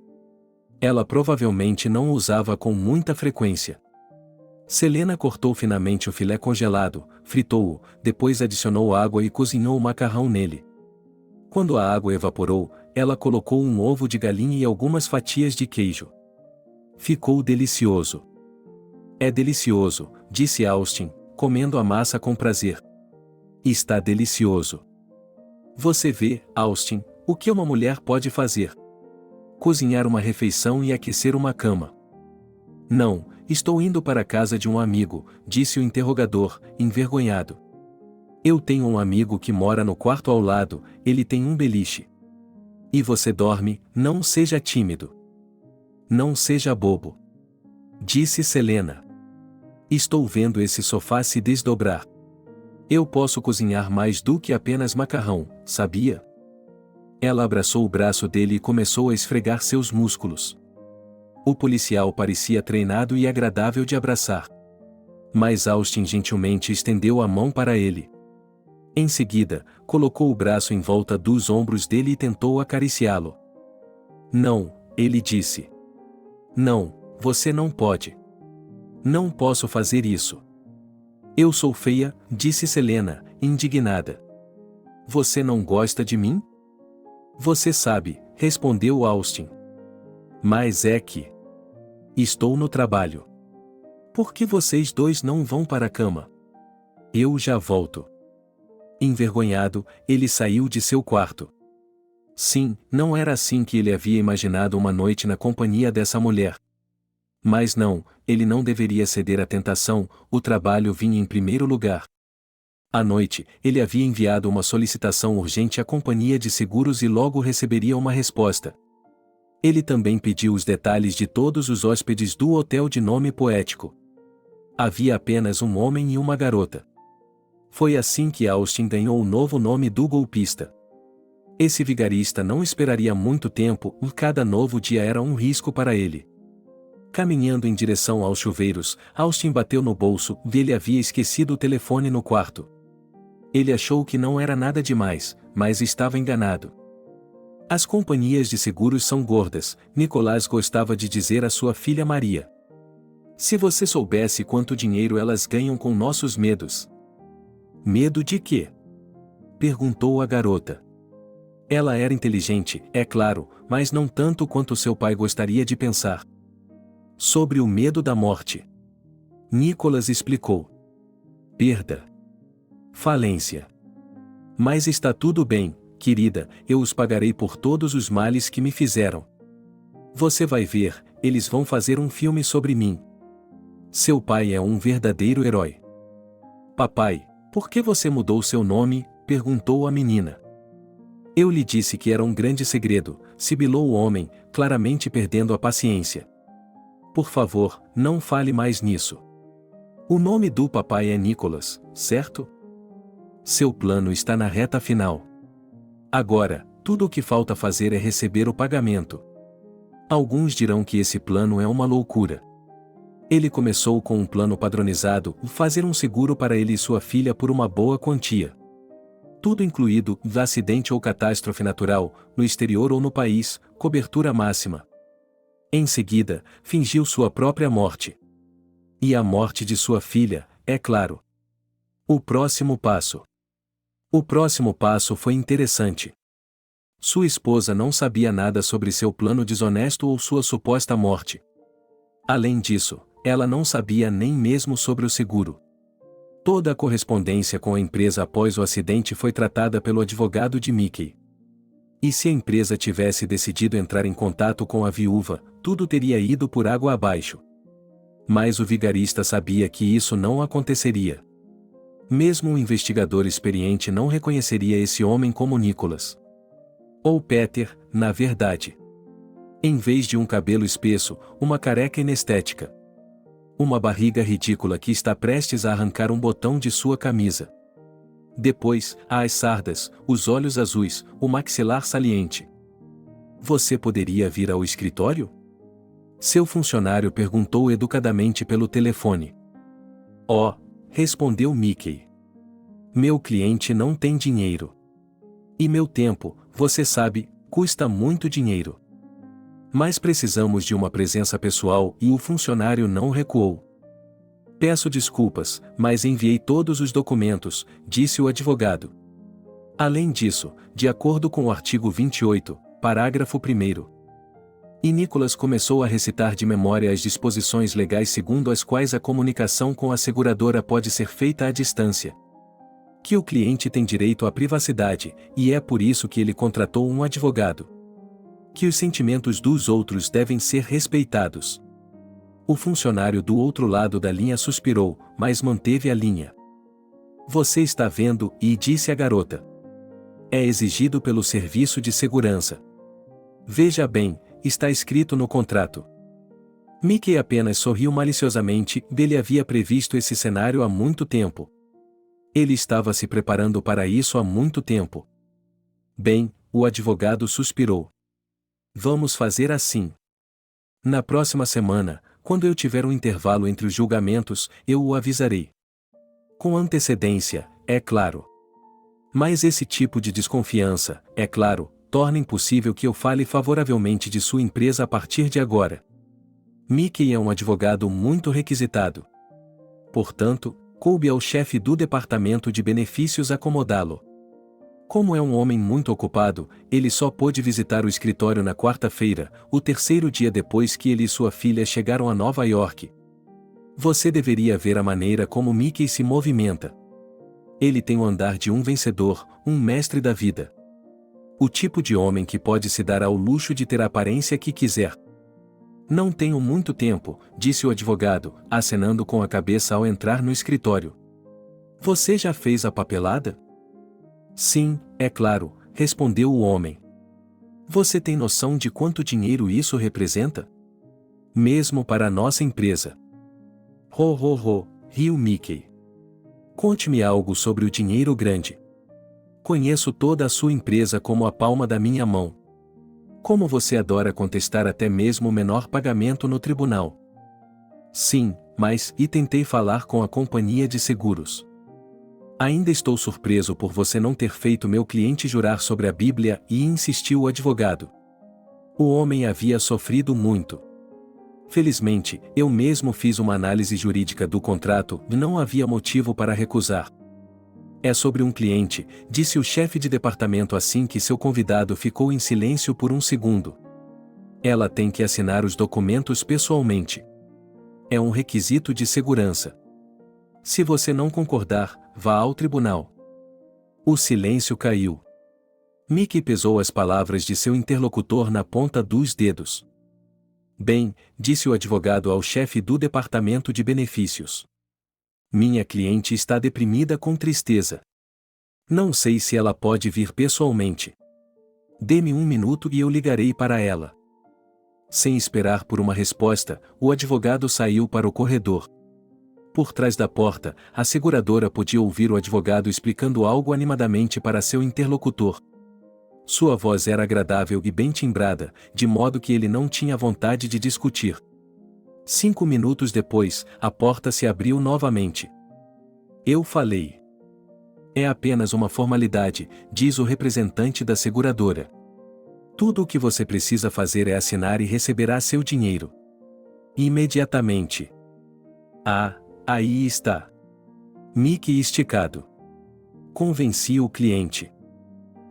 Ela provavelmente não o usava com muita frequência. Selena cortou finamente o filé congelado, fritou-o, depois adicionou água e cozinhou o macarrão nele. Quando a água evaporou, ela colocou um ovo de galinha e algumas fatias de queijo. Ficou delicioso. É delicioso, disse Austin, comendo a massa com prazer. Está delicioso. Você vê, Austin, o que uma mulher pode fazer. Cozinhar uma refeição e aquecer uma cama. Não, estou indo para a casa de um amigo, disse o interrogador, envergonhado. Eu tenho um amigo que mora no quarto ao lado, ele tem um beliche. E você dorme, não seja tímido. Não seja bobo. Disse Selena. Estou vendo esse sofá se desdobrar. Eu posso cozinhar mais do que apenas macarrão, sabia? Ela abraçou o braço dele e começou a esfregar seus músculos. O policial parecia treinado e agradável de abraçar. Mas Austin gentilmente estendeu a mão para ele. Em seguida, colocou o braço em volta dos ombros dele e tentou acariciá-lo. Não, ele disse. Não, você não pode. Não posso fazer isso. Eu sou feia, disse Selena, indignada. Você não gosta de mim? Você sabe, respondeu Austin. Mas é que... Estou no trabalho. Por que vocês dois não vão para a cama? Eu já volto. Envergonhado, ele saiu de seu quarto. Sim, não era assim que ele havia imaginado uma noite na companhia dessa mulher. Mas não, ele não deveria ceder à tentação, o trabalho vinha em primeiro lugar. À noite, ele havia enviado uma solicitação urgente à companhia de seguros e logo receberia uma resposta. Ele também pediu os detalhes de todos os hóspedes do hotel de nome poético. Havia apenas um homem e uma garota. Foi assim que Austin ganhou o novo nome do golpista. Esse vigarista não esperaria muito tempo e cada novo dia era um risco para ele. Caminhando em direção aos chuveiros, Austin bateu no bolso e ele havia esquecido o telefone no quarto. Ele achou que não era nada demais, mas estava enganado. As companhias de seguros são gordas, Nicholas gostava de dizer à sua filha Maria. Se você soubesse quanto dinheiro elas ganham com nossos medos. Medo de quê? Perguntou a garota. Ela era inteligente, é claro, mas não tanto quanto seu pai gostaria de pensar. Sobre o medo da morte. Nicholas explicou. Perda. Falência. Mas está tudo bem, querida, eu os pagarei por todos os males que me fizeram. Você vai ver, eles vão fazer um filme sobre mim. Seu pai é um verdadeiro herói. Papai, por que você mudou seu nome? Perguntou a menina. Eu lhe disse que era um grande segredo, sibilou o homem, claramente perdendo a paciência. Por favor, não fale mais nisso. O nome do papai é Nicholas, certo? Seu plano está na reta final. Agora, tudo o que falta fazer é receber o pagamento. Alguns dirão que esse plano é uma loucura. Ele começou com um plano padronizado, fazer um seguro para ele e sua filha por uma boa quantia. Tudo incluído, acidente ou catástrofe natural, no exterior ou no país, cobertura máxima. Em seguida, fingiu sua própria morte. E a morte de sua filha, é claro. O próximo passo. O próximo passo foi interessante. Sua esposa não sabia nada sobre seu plano desonesto ou sua suposta morte. Além disso, ela não sabia nem mesmo sobre o seguro. Toda a correspondência com a empresa após o acidente foi tratada pelo advogado de Mickey. E se a empresa tivesse decidido entrar em contato com a viúva, tudo teria ido por água abaixo. Mas o vigarista sabia que isso não aconteceria. Mesmo um investigador experiente não reconheceria esse homem como Nicholas. Ou Peter, na verdade. Em vez de um cabelo espesso, uma careca inestética. Uma barriga ridícula que está prestes a arrancar um botão de sua camisa. Depois, as sardas, os olhos azuis, o maxilar saliente. Você poderia vir ao escritório? Seu funcionário perguntou educadamente pelo telefone. Oh, respondeu Mickey. Meu cliente não tem dinheiro. E meu tempo, você sabe, custa muito dinheiro. Mas precisamos de uma presença pessoal e o funcionário não recuou. Peço desculpas, mas enviei todos os documentos, disse o advogado. Além disso, de acordo com o artigo 28, parágrafo 1º. E Nicholas começou a recitar de memória as disposições legais segundo as quais a comunicação com a seguradora pode ser feita à distância. Que o cliente tem direito à privacidade, e é por isso que ele contratou um advogado. Que os sentimentos dos outros devem ser respeitados. O funcionário do outro lado da linha suspirou, mas manteve a linha. Você está vendo, e disse a garota. É exigido pelo serviço de segurança. Veja bem, está escrito no contrato. Mickey apenas sorriu maliciosamente, ele havia previsto esse cenário há muito tempo. Ele estava se preparando para isso há muito tempo. Bem, o advogado suspirou. Vamos fazer assim. Na próxima semana, quando eu tiver um intervalo entre os julgamentos, eu o avisarei. Com antecedência, é claro. Mas esse tipo de desconfiança, é claro, torna impossível que eu fale favoravelmente de sua empresa a partir de agora. Mickey é um advogado muito requisitado. Portanto, coube ao chefe do departamento de benefícios acomodá-lo. Como é um homem muito ocupado, ele só pôde visitar o escritório na quarta-feira, o terceiro dia depois que ele e sua filha chegaram a Nova York. Você deveria ver a maneira como Mickey se movimenta. Ele tem o andar de um vencedor, um mestre da vida. O tipo de homem que pode se dar ao luxo de ter a aparência que quiser. Não tenho muito tempo, disse o advogado, acenando com a cabeça ao entrar no escritório. Você já fez a papelada? Sim, é claro, respondeu o homem. Você tem noção de quanto dinheiro isso representa? Mesmo para a nossa empresa. Ho ho ho, riu Mickey. Conte-me algo sobre o dinheiro grande. Conheço toda a sua empresa como a palma da minha mão. Como você adora contestar até mesmo o menor pagamento no tribunal. Sim, mas e tentei falar com a companhia de seguros. Ainda estou surpreso por você não ter feito meu cliente jurar sobre a Bíblia, e insistiu o advogado. O homem havia sofrido muito. Felizmente, eu mesmo fiz uma análise jurídica do contrato e não havia motivo para recusar. É sobre um cliente, disse o chefe de departamento assim que seu convidado ficou em silêncio por um segundo. Ela tem que assinar os documentos pessoalmente. É um requisito de segurança. Se você não concordar, vá ao tribunal. O silêncio caiu. Mickey pesou as palavras de seu interlocutor na ponta dos dedos. Bem, disse o advogado ao chefe do departamento de benefícios. Minha cliente está deprimida com tristeza. Não sei se ela pode vir pessoalmente. Dê-me um minuto e eu ligarei para ela. Sem esperar por uma resposta, o advogado saiu para o corredor. Por trás da porta, a seguradora podia ouvir o advogado explicando algo animadamente para seu interlocutor. Sua voz era agradável e bem timbrada, de modo que ele não tinha vontade de discutir. 5 minutos depois, a porta se abriu novamente. Eu falei. É apenas uma formalidade, diz o representante da seguradora. Tudo o que você precisa fazer é assinar e receberá seu dinheiro. Imediatamente. Ah, aí está. Mickey esticado. Convenci o cliente.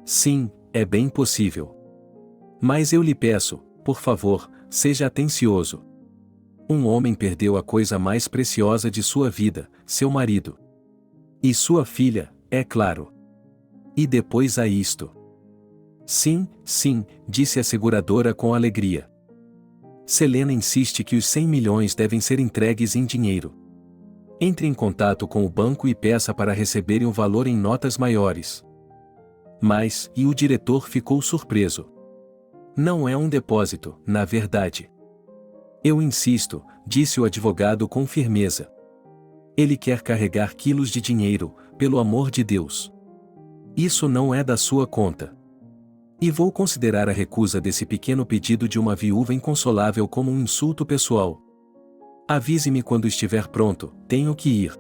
Sim, é bem possível. Mas eu lhe peço, por favor, seja atencioso. Um homem perdeu a coisa mais preciosa de sua vida, seu marido. E sua filha, é claro. E depois há isto. Sim, sim, disse a seguradora com alegria. Selena insiste que os 100 milhões devem ser entregues em dinheiro. Entre em contato com o banco e peça para receberem o valor em notas maiores. Mas, e o diretor ficou surpreso. Não é um depósito, na verdade. Eu insisto, disse o advogado com firmeza. Ele quer carregar quilos de dinheiro, pelo amor de Deus. Isso não é da sua conta. E vou considerar a recusa desse pequeno pedido de uma viúva inconsolável como um insulto pessoal. Avise-me quando estiver pronto, tenho que ir.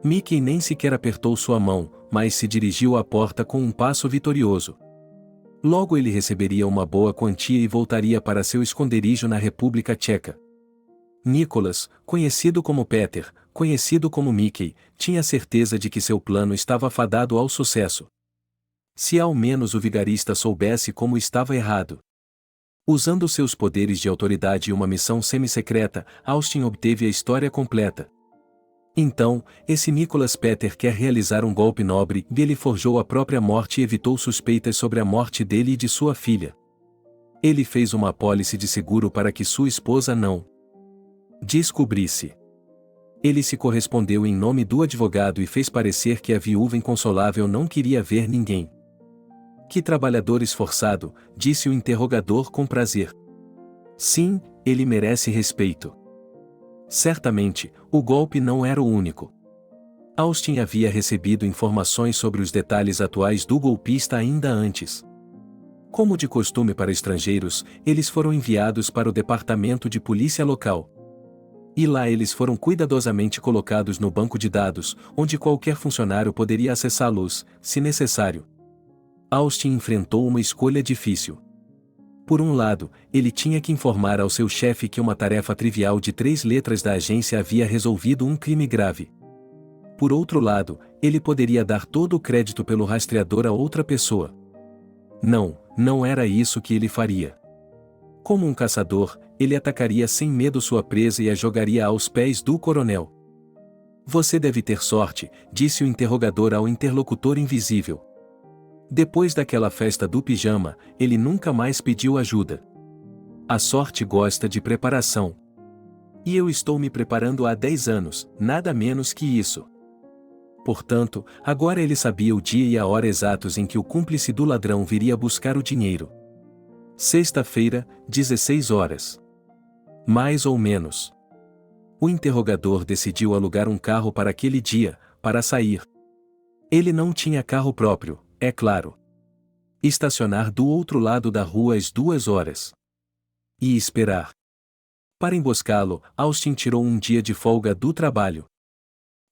Mickey nem sequer apertou sua mão, mas se dirigiu à porta com um passo vitorioso. Logo ele receberia uma boa quantia e voltaria para seu esconderijo na República Tcheca. Nicholas, conhecido como Peter, conhecido como Mickey, tinha certeza de que seu plano estava fadado ao sucesso. Se ao menos o vigarista soubesse como estava errado. Usando seus poderes de autoridade e uma missão semi-secreta, Austin obteve a história completa. Então, esse Nicholas Peter quer realizar um golpe nobre e ele forjou a própria morte e evitou suspeitas sobre a morte dele e de sua filha. Ele fez uma apólice de seguro para que sua esposa não Descobri-se. Ele se correspondeu em nome do advogado e fez parecer que a viúva inconsolável não queria ver ninguém. Que trabalhador esforçado, disse o interrogador com prazer. Sim, ele merece respeito. Certamente, o golpe não era o único. Austin havia recebido informações sobre os detalhes atuais do golpista ainda antes. Como de costume para estrangeiros, eles foram enviados para o departamento de polícia local. E lá eles foram cuidadosamente colocados no banco de dados, onde qualquer funcionário poderia acessá-los, se necessário. Austin enfrentou uma escolha difícil. Por um lado, ele tinha que informar ao seu chefe que uma tarefa trivial de 3 letras da agência havia resolvido um crime grave. Por outro lado, ele poderia dar todo o crédito pelo rastreador a outra pessoa. Não era isso que ele faria. Como um caçador, ele atacaria sem medo sua presa e a jogaria aos pés do coronel. Você deve ter sorte, disse o interrogador ao interlocutor invisível. Depois daquela festa do pijama, ele nunca mais pediu ajuda. A sorte gosta de preparação. E eu estou me preparando há 10 anos, nada menos que isso. Portanto, agora ele sabia o dia e a hora exatos em que o cúmplice do ladrão viria buscar o dinheiro. Sexta-feira, 16 horas. Mais ou menos. O interrogador decidiu alugar um carro para aquele dia, para sair. Ele não tinha carro próprio, é claro. Estacionar do outro lado da rua às 2 horas. E esperar. Para emboscá-lo, Austin tirou um dia de folga do trabalho.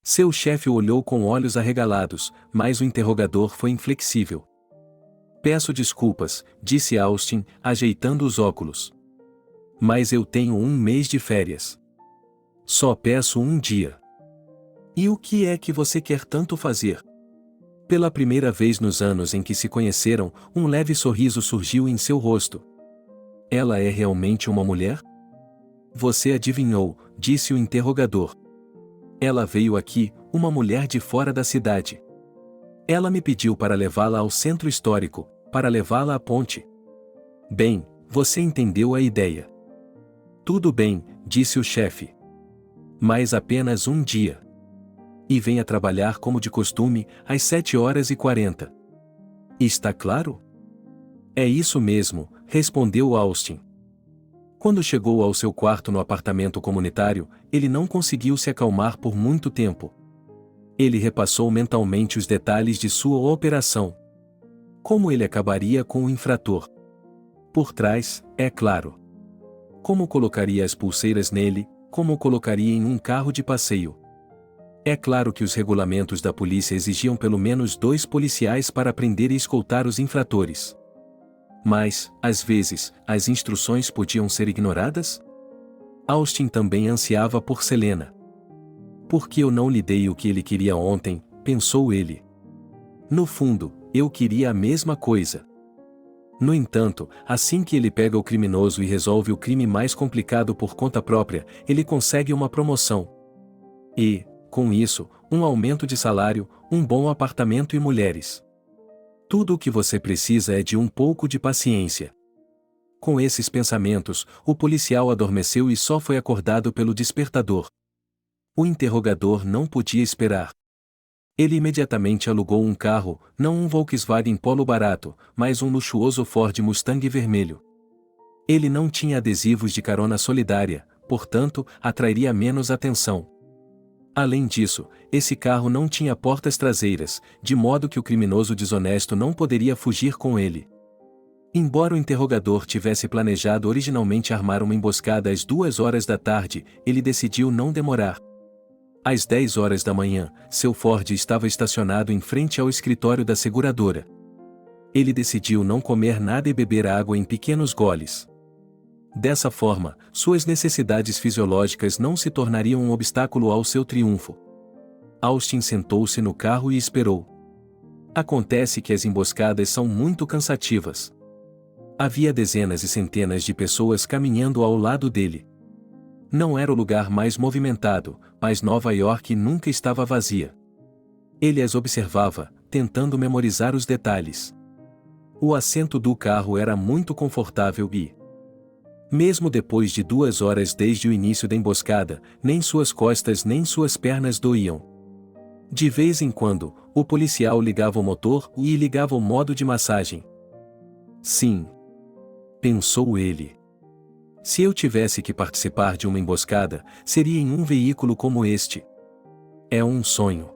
Seu chefe o olhou com olhos arregalados, mas o interrogador foi inflexível. Peço desculpas, disse Austin, ajeitando os óculos. Mas eu tenho 1 mês de férias. Só peço um dia. E o que é que você quer tanto fazer? Pela primeira vez nos anos em que se conheceram, um leve sorriso surgiu em seu rosto. Ela é realmente uma mulher? Você adivinhou, disse o interrogador. Ela veio aqui, uma mulher de fora da cidade. Ela me pediu para levá-la ao centro histórico, para levá-la à ponte. Bem, você entendeu a ideia. Tudo bem, disse o chefe. Mas apenas um dia. E venha trabalhar como de costume, às 7h40. Está claro? É isso mesmo, respondeu Austin. Quando chegou ao seu quarto no apartamento comunitário, ele não conseguiu se acalmar por muito tempo. Ele repassou mentalmente os detalhes de sua operação. Como ele acabaria com o infrator? Por trás, é claro. Como colocaria as pulseiras nele, como o colocaria em um carro de passeio. É claro que os regulamentos da polícia exigiam pelo menos 2 policiais para prender e escoltar os infratores. Mas, às vezes, as instruções podiam ser ignoradas? Austin também ansiava por Selena. Por que eu não lhe dei o que ele queria ontem, pensou ele. No fundo, eu queria a mesma coisa. No entanto, assim que ele pega o criminoso e resolve o crime mais complicado por conta própria, ele consegue uma promoção. E, com isso, um aumento de salário, um bom apartamento e mulheres. Tudo o que você precisa é de um pouco de paciência. Com esses pensamentos, o policial adormeceu e só foi acordado pelo despertador. O interrogador não podia esperar. Ele imediatamente alugou um carro, não um Volkswagen Polo barato, mas um luxuoso Ford Mustang vermelho. Ele não tinha adesivos de carona solidária, portanto, atrairia menos atenção. Além disso, esse carro não tinha portas traseiras, de modo que o criminoso desonesto não poderia fugir com ele. Embora o interrogador tivesse planejado originalmente armar uma emboscada às 2 horas da tarde, ele decidiu não demorar. Às 10 horas da manhã, seu Ford estava estacionado em frente ao escritório da seguradora. Ele decidiu não comer nada e beber água em pequenos goles. Dessa forma, suas necessidades fisiológicas não se tornariam um obstáculo ao seu triunfo. Austin sentou-se no carro e esperou. Acontece que as emboscadas são muito cansativas. Havia dezenas e centenas de pessoas caminhando ao lado dele. Não era o lugar mais movimentado, mas Nova York nunca estava vazia. Ele as observava, tentando memorizar os detalhes. O assento do carro era muito confortável e Mesmo depois de 2 horas desde o início da emboscada, nem suas costas nem suas pernas doíam. De vez em quando, o policial ligava o motor e ligava o modo de massagem. Sim. Pensou ele. Se eu tivesse que participar de uma emboscada, seria em um veículo como este. É um sonho.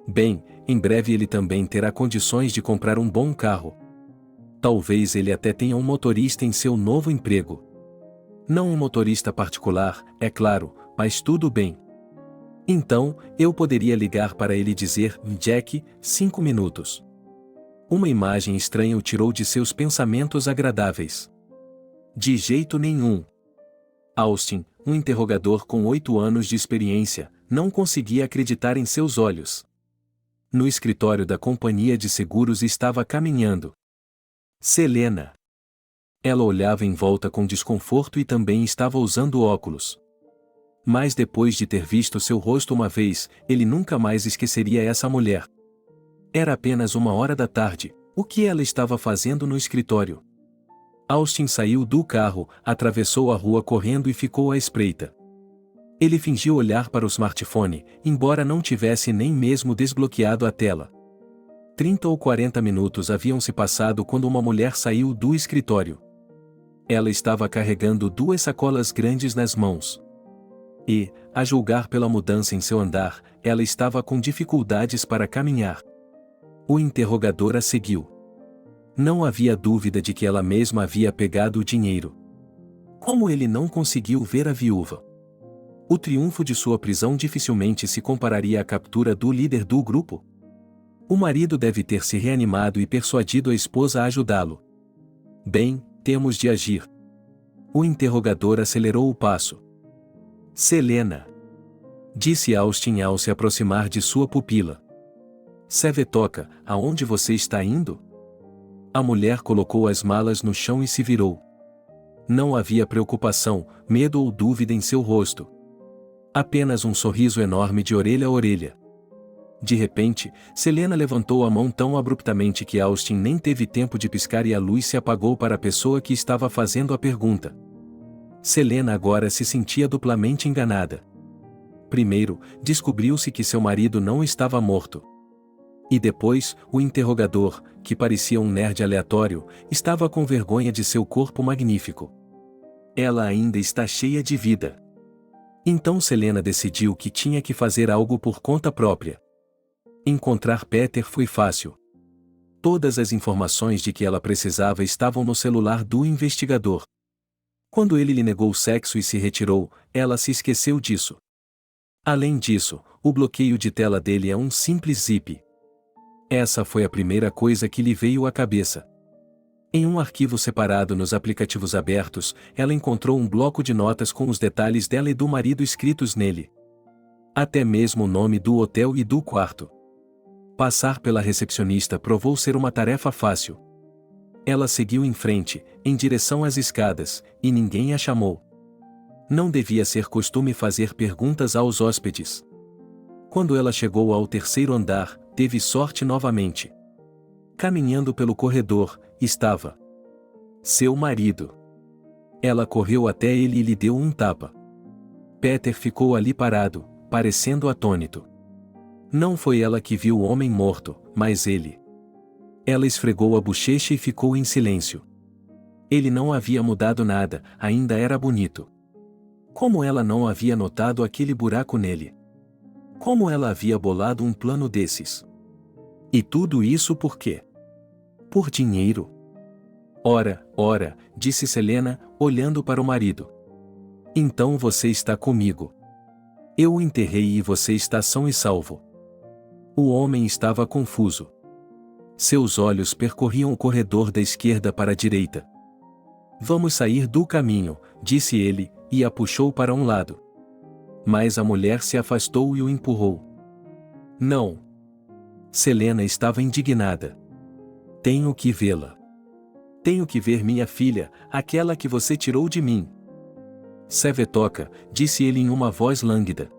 Bem, em breve ele também terá condições de comprar um bom carro. Talvez ele até tenha um motorista em seu novo emprego. Não um motorista particular, é claro, mas tudo bem. Então, eu poderia ligar para ele e dizer: Jack, 5 minutos. Uma imagem estranha o tirou de seus pensamentos agradáveis. De jeito nenhum. Austin, um interrogador com 8 anos de experiência, não conseguia acreditar em seus olhos. No escritório da companhia de seguros estava caminhando Selena. Ela olhava em volta com desconforto e também estava usando óculos. Mas depois de ter visto seu rosto uma vez, ele nunca mais esqueceria essa mulher. Era apenas 1 hora da tarde, o que ela estava fazendo no escritório? Austin saiu do carro, atravessou a rua correndo e ficou à espreita. Ele fingiu olhar para o smartphone, embora não tivesse nem mesmo desbloqueado a tela. 30 ou 40 minutos haviam se passado quando uma mulher saiu do escritório. Ela estava carregando 2 sacolas grandes nas mãos. E, a julgar pela mudança em seu andar, ela estava com dificuldades para caminhar. O interrogador a seguiu. Não havia dúvida de que ela mesma havia pegado o dinheiro. Como ele não conseguiu ver a viúva? O triunfo de sua prisão dificilmente se compararia à captura do líder do grupo. O marido deve ter se reanimado e persuadido a esposa a ajudá-lo. Bem, temos de agir. O interrogador acelerou o passo. Selena, disse Austin ao se aproximar de sua pupila. Sevetoca, aonde você está indo? A mulher colocou as malas no chão e se virou. Não havia preocupação, medo ou dúvida em seu rosto. Apenas um sorriso enorme de orelha a orelha. De repente, Selena levantou a mão tão abruptamente que Austin nem teve tempo de piscar e a luz se apagou para a pessoa que estava fazendo a pergunta. Selena agora se sentia duplamente enganada. Primeiro, descobriu-se que seu marido não estava morto. E depois, o interrogador, que parecia um nerd aleatório, estava com vergonha de seu corpo magnífico. Ela ainda está cheia de vida. Então Selena decidiu que tinha que fazer algo por conta própria. Encontrar Peter foi fácil. Todas as informações de que ela precisava estavam no celular do investigador. Quando ele lhe negou o sexo e se retirou, ela se esqueceu disso. Além disso, o bloqueio de tela dele é um simples zip. Essa foi a primeira coisa que lhe veio à cabeça. Em um arquivo separado nos aplicativos abertos, ela encontrou um bloco de notas com os detalhes dela e do marido escritos nele. Até mesmo o nome do hotel e do quarto. Passar pela recepcionista provou ser uma tarefa fácil. Ela seguiu em frente, em direção às escadas, e ninguém a chamou. Não devia ser costume fazer perguntas aos hóspedes. Quando ela chegou ao 3º andar, teve sorte novamente. Caminhando pelo corredor, estava seu marido. Ela correu até ele e lhe deu um tapa. Peter ficou ali parado, parecendo atônito. Não foi ela que viu o homem morto, mas ele. Ela esfregou a bochecha e ficou em silêncio. Ele não havia mudado nada, ainda era bonito. Como ela não havia notado aquele buraco nele? Como ela havia bolado um plano desses? E tudo isso por quê? Por dinheiro. Ora, disse Selena, olhando para o marido. Então você está comigo. Eu o enterrei e você está são e salvo. O homem estava confuso. Seus olhos percorriam o corredor da esquerda para a direita. Vamos sair do caminho, disse ele, e a puxou para um lado. Mas a mulher se afastou e o empurrou. Não. Selena estava indignada. Tenho que vê-la. Tenho que ver minha filha, aquela que você tirou de mim. Sevetoca, disse ele em uma voz lânguida.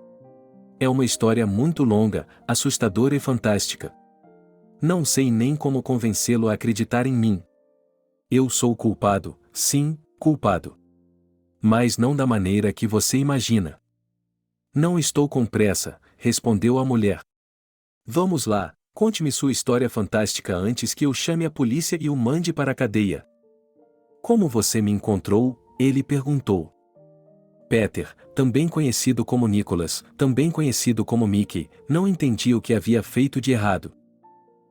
É uma história muito longa, assustadora e fantástica. Não sei nem como convencê-lo a acreditar em mim. Eu sou culpado, sim, culpado. Mas não da maneira que você imagina. Não estou com pressa, respondeu a mulher. Vamos lá, conte-me sua história fantástica antes que eu chame a polícia e o mande para a cadeia. Como você me encontrou? Ele perguntou. Peter, também conhecido como Nicholas, também conhecido como Mickey, não entendia o que havia feito de errado.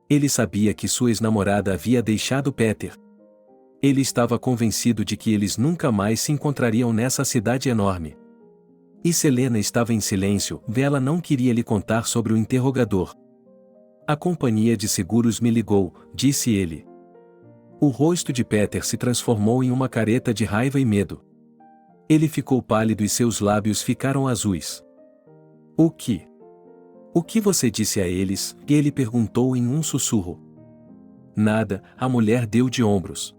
Ele sabia que sua ex-namorada havia deixado Peter. Ele estava convencido de que eles nunca mais se encontrariam nessa cidade enorme. E Selena estava em silêncio, ela não queria lhe contar sobre o interrogador. A companhia de seguros me ligou, disse ele. O rosto de Peter se transformou em uma careta de raiva e medo. Ele ficou pálido e seus lábios ficaram azuis. O que? O que você disse a eles? Ele perguntou em um sussurro. Nada, a mulher deu de ombros.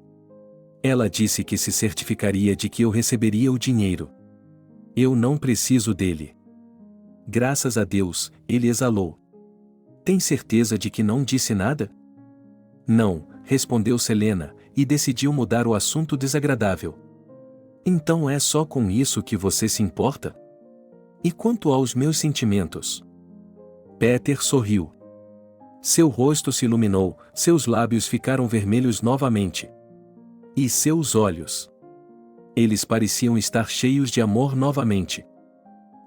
Ela disse que se certificaria de que eu receberia o dinheiro. Eu não preciso dele. Graças a Deus, ele exalou. Tem certeza de que não disse nada? Não, respondeu Selena, e decidiu mudar o assunto desagradável. Então é só com isso que você se importa? E quanto aos meus sentimentos? Peter sorriu. Seu rosto se iluminou, seus lábios ficaram vermelhos novamente. E seus olhos? Eles pareciam estar cheios de amor novamente.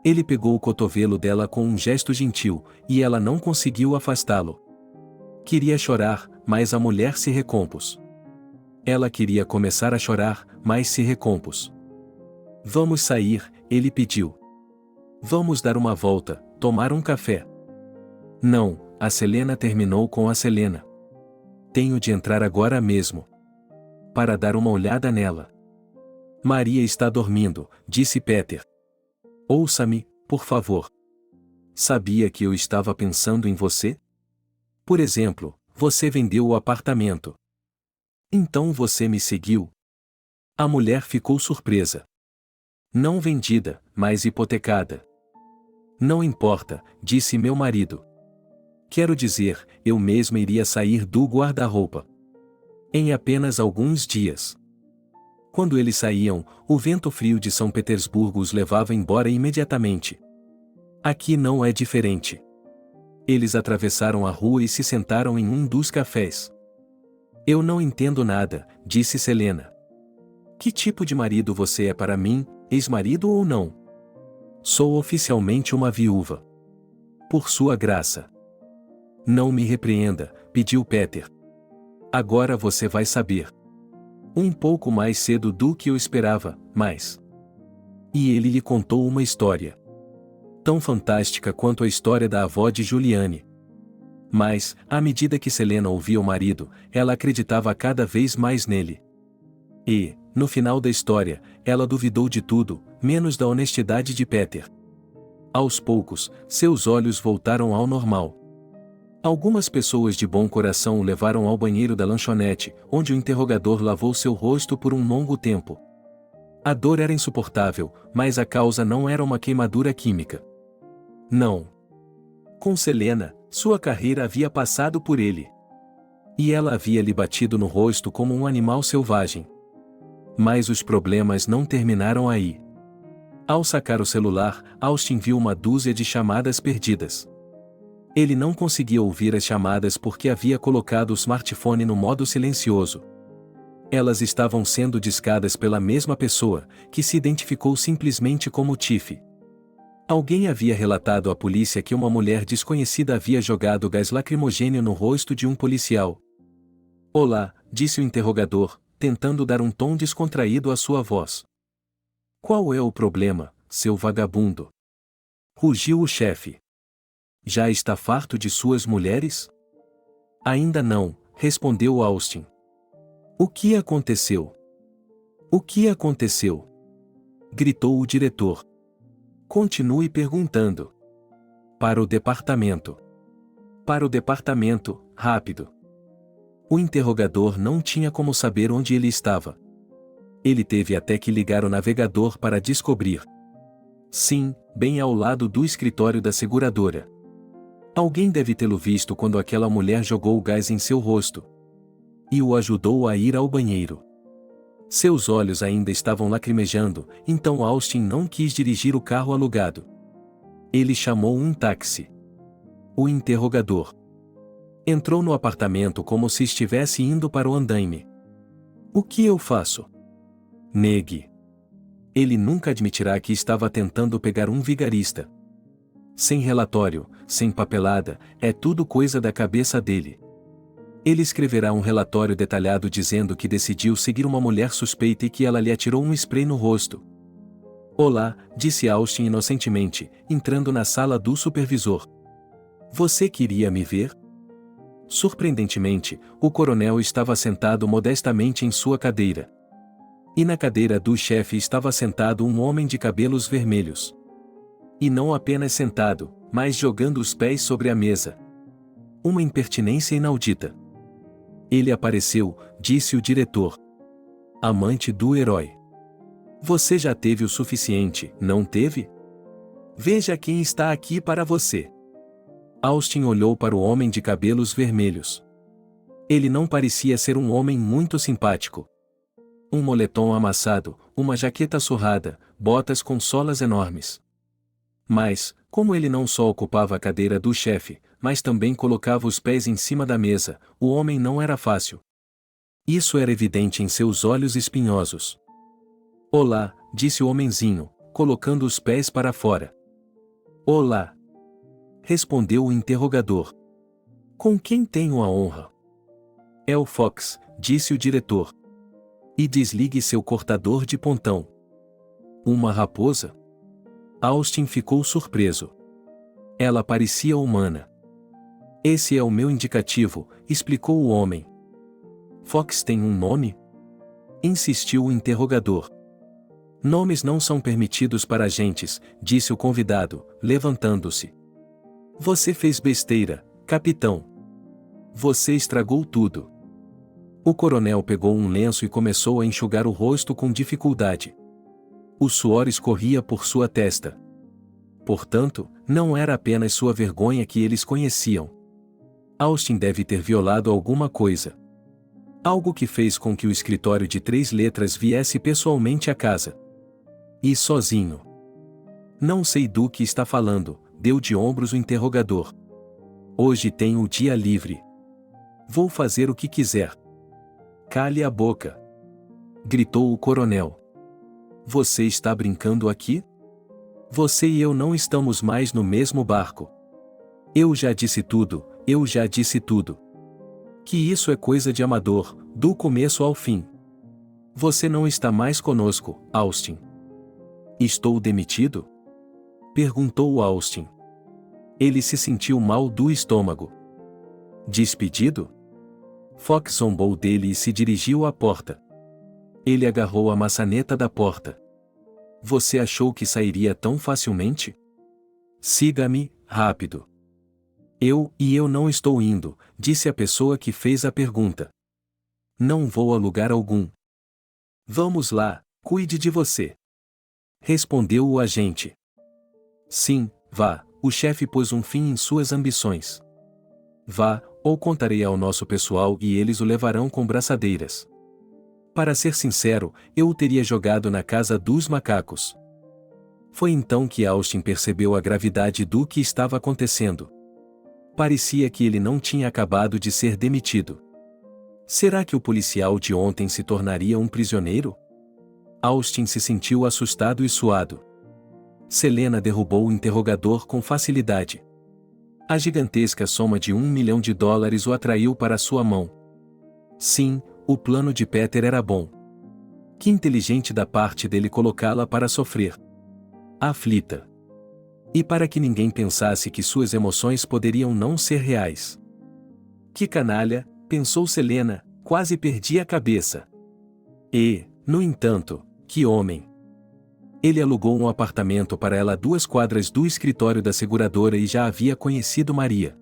Ele pegou o cotovelo dela com um gesto gentil, e ela não conseguiu afastá-lo. Queria chorar, mas a mulher se recompôs. Ela queria começar a chorar, mas se recompôs. Vamos sair, ele pediu. Vamos dar uma volta, tomar um café. Não, a Selena terminou com a Selena. Tenho de entrar agora mesmo. Para dar uma olhada nela. Maria está dormindo, disse Peter. Ouça-me, por favor. Sabia que eu estava pensando em você? Por exemplo, você vendeu o apartamento. Então você me seguiu? A mulher ficou surpresa. Não vendida, mas hipotecada. Não importa, disse meu marido. Quero dizer, eu mesma iria sair do guarda-roupa. Em apenas alguns dias. Quando eles saíam, o vento frio de São Petersburgo os levava embora imediatamente. Aqui não é diferente. Eles atravessaram a rua e se sentaram em um dos cafés. Eu não entendo nada, disse Selena. Que tipo de marido você é para mim, ex-marido ou não? Sou oficialmente uma viúva. Por sua graça. Não me repreenda, pediu Peter. Agora você vai saber. Um pouco mais cedo do que eu esperava, mas... E ele lhe contou uma história. Tão fantástica quanto a história da avó de Juliane. Mas, à medida que Selena ouvia o marido, ela acreditava cada vez mais nele. E, no final da história, ela duvidou de tudo, menos da honestidade de Peter. Aos poucos, seus olhos voltaram ao normal. Algumas pessoas de bom coração o levaram ao banheiro da lanchonete, onde o interrogador lavou seu rosto por um longo tempo. A dor era insuportável, mas a causa não era uma queimadura química. Não. Com Selena, sua carreira havia passado por ele. E ela havia lhe batido no rosto como um animal selvagem. Mas os problemas não terminaram aí. Ao sacar o celular, Austin viu uma dúzia de chamadas perdidas. Ele não conseguia ouvir as chamadas porque havia colocado o smartphone no modo silencioso. Elas estavam sendo discadas pela mesma pessoa, que se identificou simplesmente como Tiff. Alguém havia relatado à polícia que uma mulher desconhecida havia jogado gás lacrimogêneo no rosto de um policial. Olá, disse o interrogador, tentando dar um tom descontraído à sua voz. Qual é o problema, seu vagabundo? Rugiu o chefe. Já está farto de suas mulheres? Ainda não, respondeu Austin. O que aconteceu? O que aconteceu? Gritou o diretor. Continue perguntando. Para o departamento. Para o departamento, rápido. O interrogador não tinha como saber onde ele estava. Ele teve até que ligar o navegador para descobrir. Sim, bem ao lado do escritório da seguradora. Alguém deve tê-lo visto quando aquela mulher jogou o gás em seu rosto. E o ajudou a ir ao banheiro. Seus olhos ainda estavam lacrimejando, então Austin não quis dirigir o carro alugado. Ele chamou um táxi. O interrogador entrou no apartamento como se estivesse indo para o andaime. O que eu faço? Negue. Ele nunca admitirá que estava tentando pegar um vigarista. Sem relatório, sem papelada, é tudo coisa da cabeça dele. Ele escreverá um relatório detalhado dizendo que decidiu seguir uma mulher suspeita e que ela lhe atirou um spray no rosto. Olá, disse Austin inocentemente, entrando na sala do supervisor. Você queria me ver? Surpreendentemente, o coronel estava sentado modestamente em sua cadeira. E na cadeira do chefe estava sentado um homem de cabelos vermelhos. E não apenas sentado, mas jogando os pés sobre a mesa. Uma impertinência inaudita. Ele apareceu, disse o diretor. Amante do herói. Você já teve o suficiente, não teve? Veja quem está aqui para você. Austin olhou para o homem de cabelos vermelhos. Ele não parecia ser um homem muito simpático. Um moletom amassado, uma jaqueta surrada, botas com solas enormes. Mas, como ele não só ocupava a cadeira do chefe, mas também colocava os pés em cima da mesa, o homem não era fácil. Isso era evidente em seus olhos espinhosos. Olá, disse o homenzinho, colocando os pés para fora. Olá, respondeu o interrogador. Com quem tenho a honra? É o Fox, disse o diretor. E desligue seu cortador de pontão. Uma raposa? Austin ficou surpreso. Ela parecia humana. Esse é o meu indicativo, explicou o homem. Fox tem um nome? Insistiu o interrogador. Nomes não são permitidos para agentes, disse o convidado, levantando-se. Você fez besteira, capitão. Você estragou tudo. O coronel pegou um lenço e começou a enxugar o rosto com dificuldade. O suor escorria por sua testa. Portanto, não era apenas sua vergonha que eles conheciam. Austin deve ter violado alguma coisa. Algo que fez com que o escritório de 3 letras viesse pessoalmente à casa. E sozinho. Não sei do que está falando, deu de ombros o interrogador. Hoje tenho o dia livre. Vou fazer o que quiser. Cale a boca. Gritou o coronel. Você está brincando aqui? Você e eu não estamos mais no mesmo barco. Eu já disse tudo, eu já disse tudo. Que isso é coisa de amador, do começo ao fim. Você não está mais conosco, Austin. Estou demitido? Perguntou Austin. Ele se sentiu mal do estômago. Despedido? Fox zombou dele e se dirigiu à porta. Ele agarrou a maçaneta da porta. Você achou que sairia tão facilmente? Siga-me, rápido. Eu não estou indo, disse a pessoa que fez a pergunta. Não vou a lugar algum. Vamos lá, cuide de você. Respondeu o agente. Sim, vá, o chefe pôs um fim em suas ambições. Vá, ou contarei ao nosso pessoal e eles o levarão com braçadeiras. Para ser sincero, eu o teria jogado na casa dos macacos. Foi então que Austin percebeu a gravidade do que estava acontecendo. Parecia que ele não tinha acabado de ser demitido. Será que o policial de ontem se tornaria um prisioneiro? Austin se sentiu assustado e suado. Selena derrubou o interrogador com facilidade. A gigantesca soma de $1 milhão o atraiu para sua mão. Sim, o plano de Peter era bom. Que inteligente da parte dele colocá-la para sofrer. Aflita. E para que ninguém pensasse que suas emoções poderiam não ser reais. Que canalha, pensou Selena, quase perdi a cabeça. E, no entanto, que homem. Ele alugou um apartamento para ela a 2 quadras do escritório da seguradora e já havia conhecido Maria.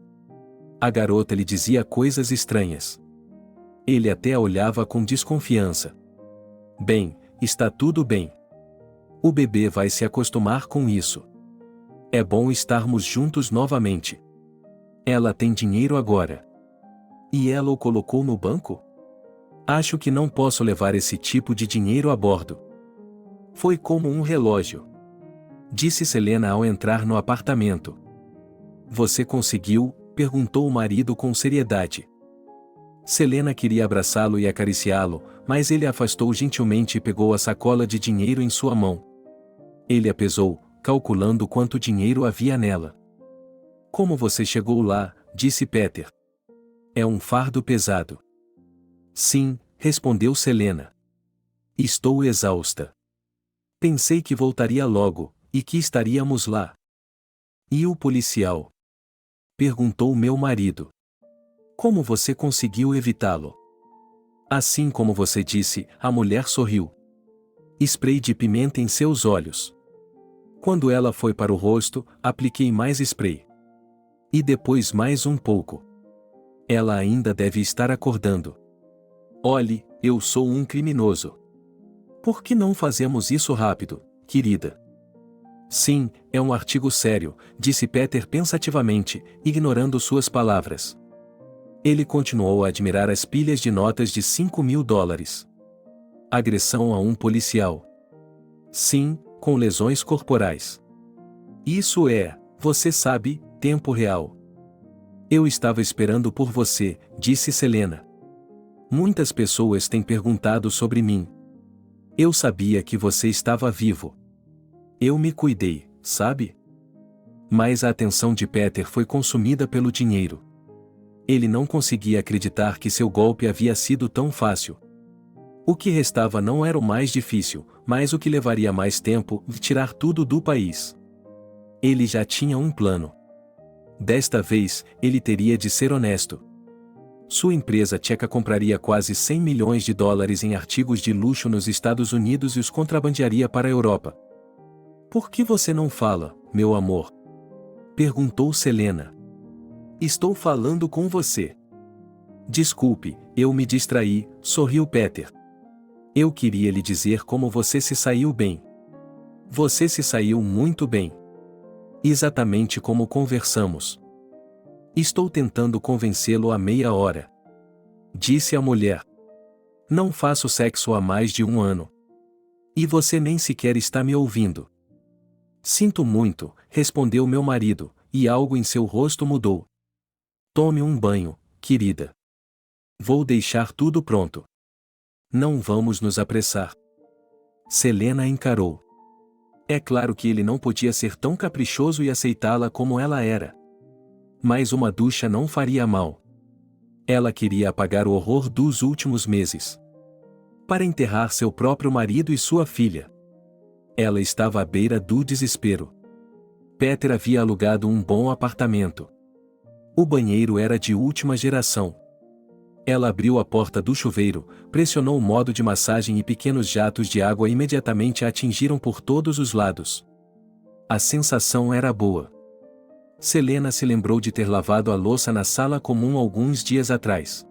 A garota lhe dizia coisas estranhas. Ele até a olhava com desconfiança. Bem, está tudo bem. O bebê vai se acostumar com isso. É bom estarmos juntos novamente. Ela tem dinheiro agora. E ela o colocou no banco? Acho que não posso levar esse tipo de dinheiro a bordo. Foi como um relógio. Disse Selena ao entrar no apartamento. Você conseguiu? Perguntou o marido com seriedade. Selena queria abraçá-lo e acariciá-lo, mas ele a afastou gentilmente e pegou a sacola de dinheiro em sua mão. Ele a pesou, calculando quanto dinheiro havia nela. Como você chegou lá? Disse Peter. É um fardo pesado. Sim, respondeu Selena. Estou exausta. Pensei que voltaria logo, e que estaríamos lá. E o policial? Perguntou meu marido. Como você conseguiu evitá-lo? Assim como você disse, a mulher sorriu. Spray de pimenta em seus olhos. Quando ela foi para o rosto, apliquei mais spray. E depois mais um pouco. Ela ainda deve estar acordando. Olhe, eu sou um criminoso. Por que não fazemos isso rápido, querida? Sim, é um artigo sério, disse Peter pensativamente, ignorando suas palavras. Ele continuou a admirar as pilhas de notas de $5.000. Agressão a um policial. Sim, com lesões corporais. Isso é, você sabe, tempo real. Eu estava esperando por você, disse Selena. Muitas pessoas têm perguntado sobre mim. Eu sabia que você estava vivo. Eu me cuidei, sabe? Mas a atenção de Peter foi consumida pelo dinheiro. Ele não conseguia acreditar que seu golpe havia sido tão fácil. O que restava não era o mais difícil, mas o que levaria mais tempo, tirar tudo do país. Ele já tinha um plano. Desta vez, ele teria de ser honesto. Sua empresa tcheca compraria quase $100 milhões em artigos de luxo nos Estados Unidos e os contrabandearia para a Europa. Por que você não fala, meu amor? Perguntou Selena. Estou falando com você. Desculpe, eu me distraí, sorriu Peter. Eu queria lhe dizer como você se saiu bem. Você se saiu muito bem. Exatamente como conversamos. Estou tentando convencê-lo há meia hora. Disse a mulher. Não faço sexo há mais de 1 ano. E você nem sequer está me ouvindo. Sinto muito, respondeu meu marido, e algo em seu rosto mudou. Tome um banho, querida. Vou deixar tudo pronto. Não vamos nos apressar. Selena encarou. É claro que ele não podia ser tão caprichoso e aceitá-la como ela era. Mas uma ducha não faria mal. Ela queria apagar o horror dos últimos meses. Para enterrar seu próprio marido e sua filha. Ela estava à beira do desespero. Peter havia alugado um bom apartamento. O banheiro era de última geração. Ela abriu a porta do chuveiro, pressionou o modo de massagem e pequenos jatos de água imediatamente a atingiram por todos os lados. A sensação era boa. Selena se lembrou de ter lavado a louça na sala comum alguns dias atrás.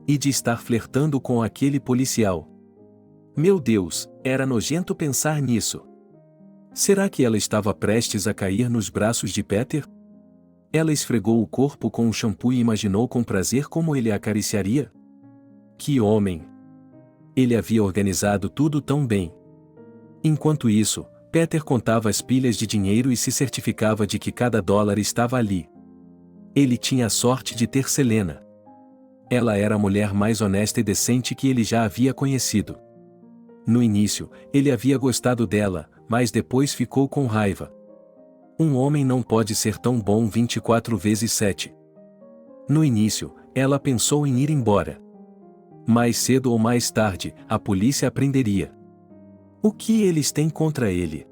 E de estar flertando com aquele policial. Meu Deus, era nojento pensar nisso. Será que ela estava prestes a cair nos braços de Peter? Ela esfregou o corpo com o shampoo e imaginou com prazer como ele a acariciaria. Que homem! Ele havia organizado tudo tão bem. Enquanto isso, Peter contava as pilhas de dinheiro e se certificava de que cada dólar estava ali. Ele tinha a sorte de ter Selena. Ela era a mulher mais honesta e decente que ele já havia conhecido. No início, ele havia gostado dela, mas depois ficou com raiva. Um homem não pode ser tão bom 24 vezes 7. No início, ela pensou em ir embora. Mais cedo ou mais tarde, a polícia aprenderia. O que eles têm contra ele?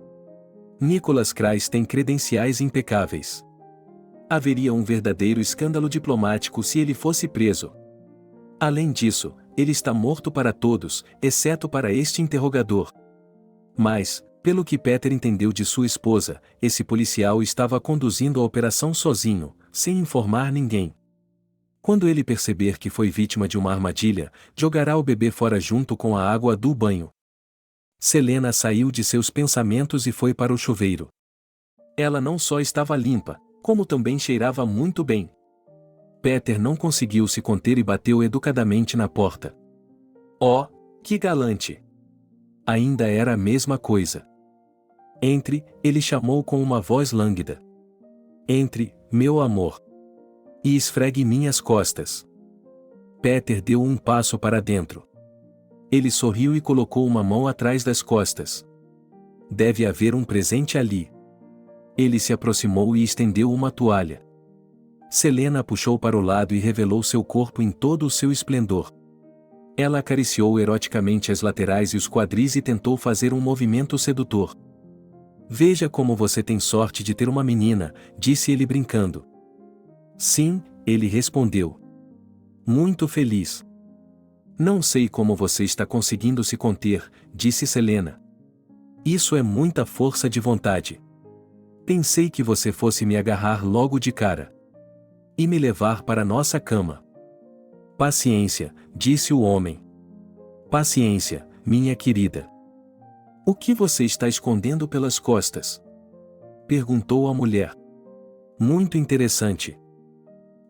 Nicholas Kreis tem credenciais impecáveis. Haveria um verdadeiro escândalo diplomático se ele fosse preso. Além disso, ele está morto para todos, exceto para este interrogador. Mas, pelo que Peter entendeu de sua esposa, esse policial estava conduzindo a operação sozinho, sem informar ninguém. Quando ele perceber que foi vítima de uma armadilha, jogará o bebê fora junto com a água do banho. Selena saiu de seus pensamentos e foi para o chuveiro. Ela não só estava limpa, como também cheirava muito bem. Peter não conseguiu se conter e bateu educadamente na porta. Oh, que galante! Ainda era a mesma coisa. Entre, ele chamou com uma voz lânguida. Entre, meu amor. E esfregue minhas costas. Peter deu um passo para dentro. Ele sorriu e colocou uma mão atrás das costas. Deve haver um presente ali. Ele se aproximou e estendeu uma toalha. Selena a puxou para o lado e revelou seu corpo em todo o seu esplendor. Ela acariciou eroticamente as laterais e os quadris e tentou fazer um movimento sedutor. Veja como você tem sorte de ter uma menina, disse ele brincando. Sim, ele respondeu. Muito feliz. Não sei como você está conseguindo se conter, disse Selena. Isso é muita força de vontade. Pensei que você fosse me agarrar logo de cara. E me levar para nossa cama. Paciência, disse o homem. Paciência, minha querida. O que você está escondendo pelas costas? Perguntou a mulher. Muito interessante.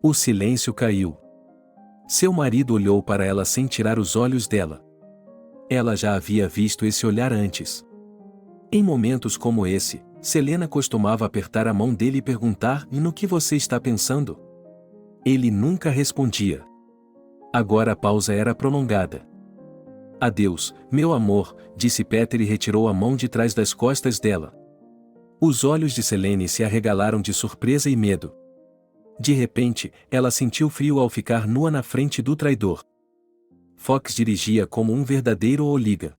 O silêncio caiu. Seu marido olhou para ela sem tirar os olhos dela. Ela já havia visto esse olhar antes. Em momentos como esse, Selena costumava apertar a mão dele e perguntar: "E no que você está pensando?" Ele nunca respondia. Agora a pausa era prolongada. Adeus, meu amor, disse Peter e retirou a mão de trás das costas dela. Os olhos de Selene se arregalaram de surpresa e medo. De repente, ela sentiu frio ao ficar nua na frente do traidor. Fox dirigia como um verdadeiro oliga.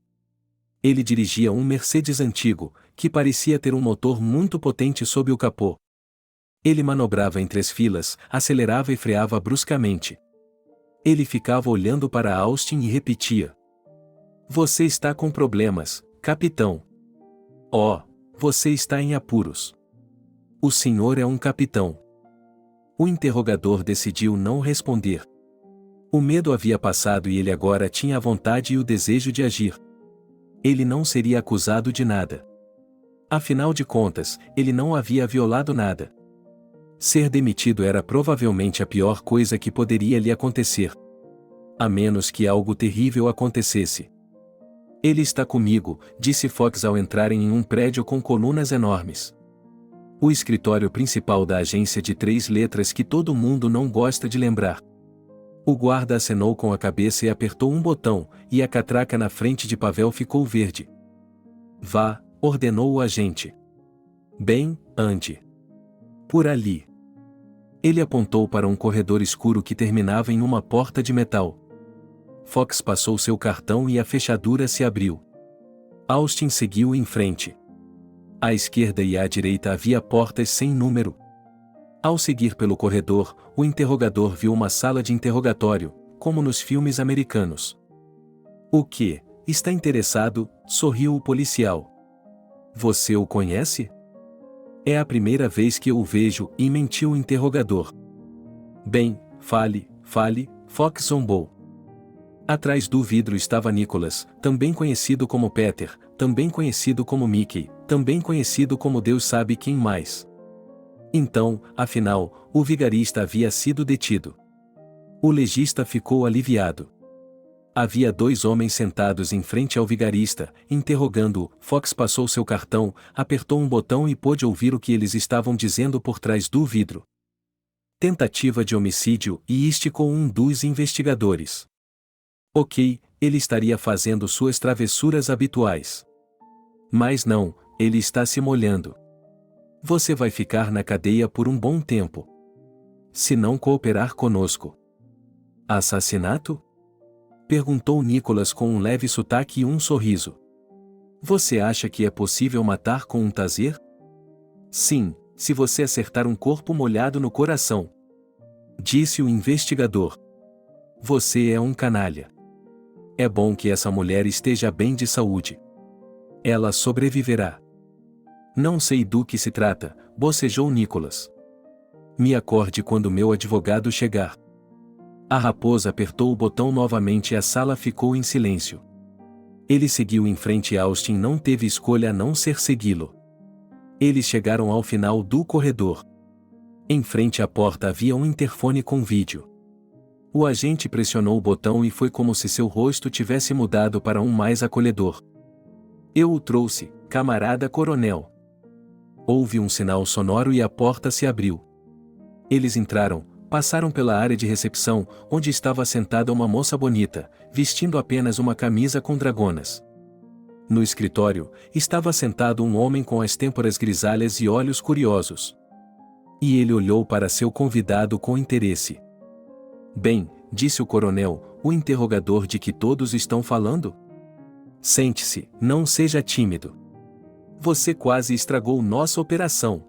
Ele dirigia um Mercedes antigo, que parecia ter um motor muito potente sob o capô. Ele manobrava entre as filas, acelerava e freava bruscamente. Ele ficava olhando para Austin e repetia: "Você está com problemas, capitão. Oh, você está em apuros. O senhor é um capitão." O interrogador decidiu não responder. O medo havia passado e ele agora tinha a vontade e o desejo de agir. Ele não seria acusado de nada. Afinal de contas, ele não havia violado nada. Ser demitido era provavelmente a pior coisa que poderia lhe acontecer. A menos que algo terrível acontecesse. Ele está comigo, disse Fox ao entrarem em um prédio com colunas enormes. O escritório principal da agência de 3 letras que todo mundo não gosta de lembrar. O guarda acenou com a cabeça e apertou um botão, e a catraca na frente de Pavel ficou verde. "Vá", ordenou o agente. "Bem, ande. Por ali." Ele apontou para um corredor escuro que terminava em uma porta de metal. Fox passou seu cartão e a fechadura se abriu. Austin seguiu em frente. À esquerda e à direita havia portas sem número. Ao seguir pelo corredor, o interrogador viu uma sala de interrogatório, como nos filmes americanos. "O que? Está interessado?", sorriu o policial. "Você o conhece?" "É a primeira vez que eu o vejo", e mentiu o interrogador. "Bem, fale", Fox zombou. Atrás do vidro estava Nicholas, também conhecido como Peter, também conhecido como Mickey, também conhecido como Deus sabe quem mais. Então, afinal, o vigarista havia sido detido. O legista ficou aliviado. Havia 2 homens sentados em frente ao vigarista, interrogando-o. Fox passou seu cartão, apertou um botão e pôde ouvir o que eles estavam dizendo por trás do vidro. Tentativa de homicídio, e esticou um dos investigadores. Ok, ele estaria fazendo suas travessuras habituais. Mas não, ele está se molhando. Você vai ficar na cadeia por um bom tempo. Se não cooperar conosco. Assassinato? Perguntou Nicholas com um leve sotaque e um sorriso. Você acha que é possível matar com um taser? Sim, se você acertar um corpo molhado no coração. Disse o investigador. Você é um canalha. É bom que essa mulher esteja bem de saúde. Ela sobreviverá. Não sei do que se trata, bocejou Nicholas. Me acorde quando meu advogado chegar. A raposa apertou o botão novamente e a sala ficou em silêncio. Ele seguiu em frente e Austin não teve escolha a não ser segui-lo. Eles chegaram ao final do corredor. Em frente à porta havia um interfone com vídeo. O agente pressionou o botão e foi como se seu rosto tivesse mudado para um mais acolhedor. Eu o trouxe, camarada coronel. Houve um sinal sonoro e a porta se abriu. Eles entraram, passaram pela área de recepção, onde estava sentada uma moça bonita, vestindo apenas uma camisa com dragonas. No escritório, estava sentado um homem com as têmporas grisalhas e olhos curiosos. E ele olhou para seu convidado com interesse. Bem, disse o coronel, o interrogador de que todos estão falando? Sente-se, não seja tímido. Você quase estragou nossa operação.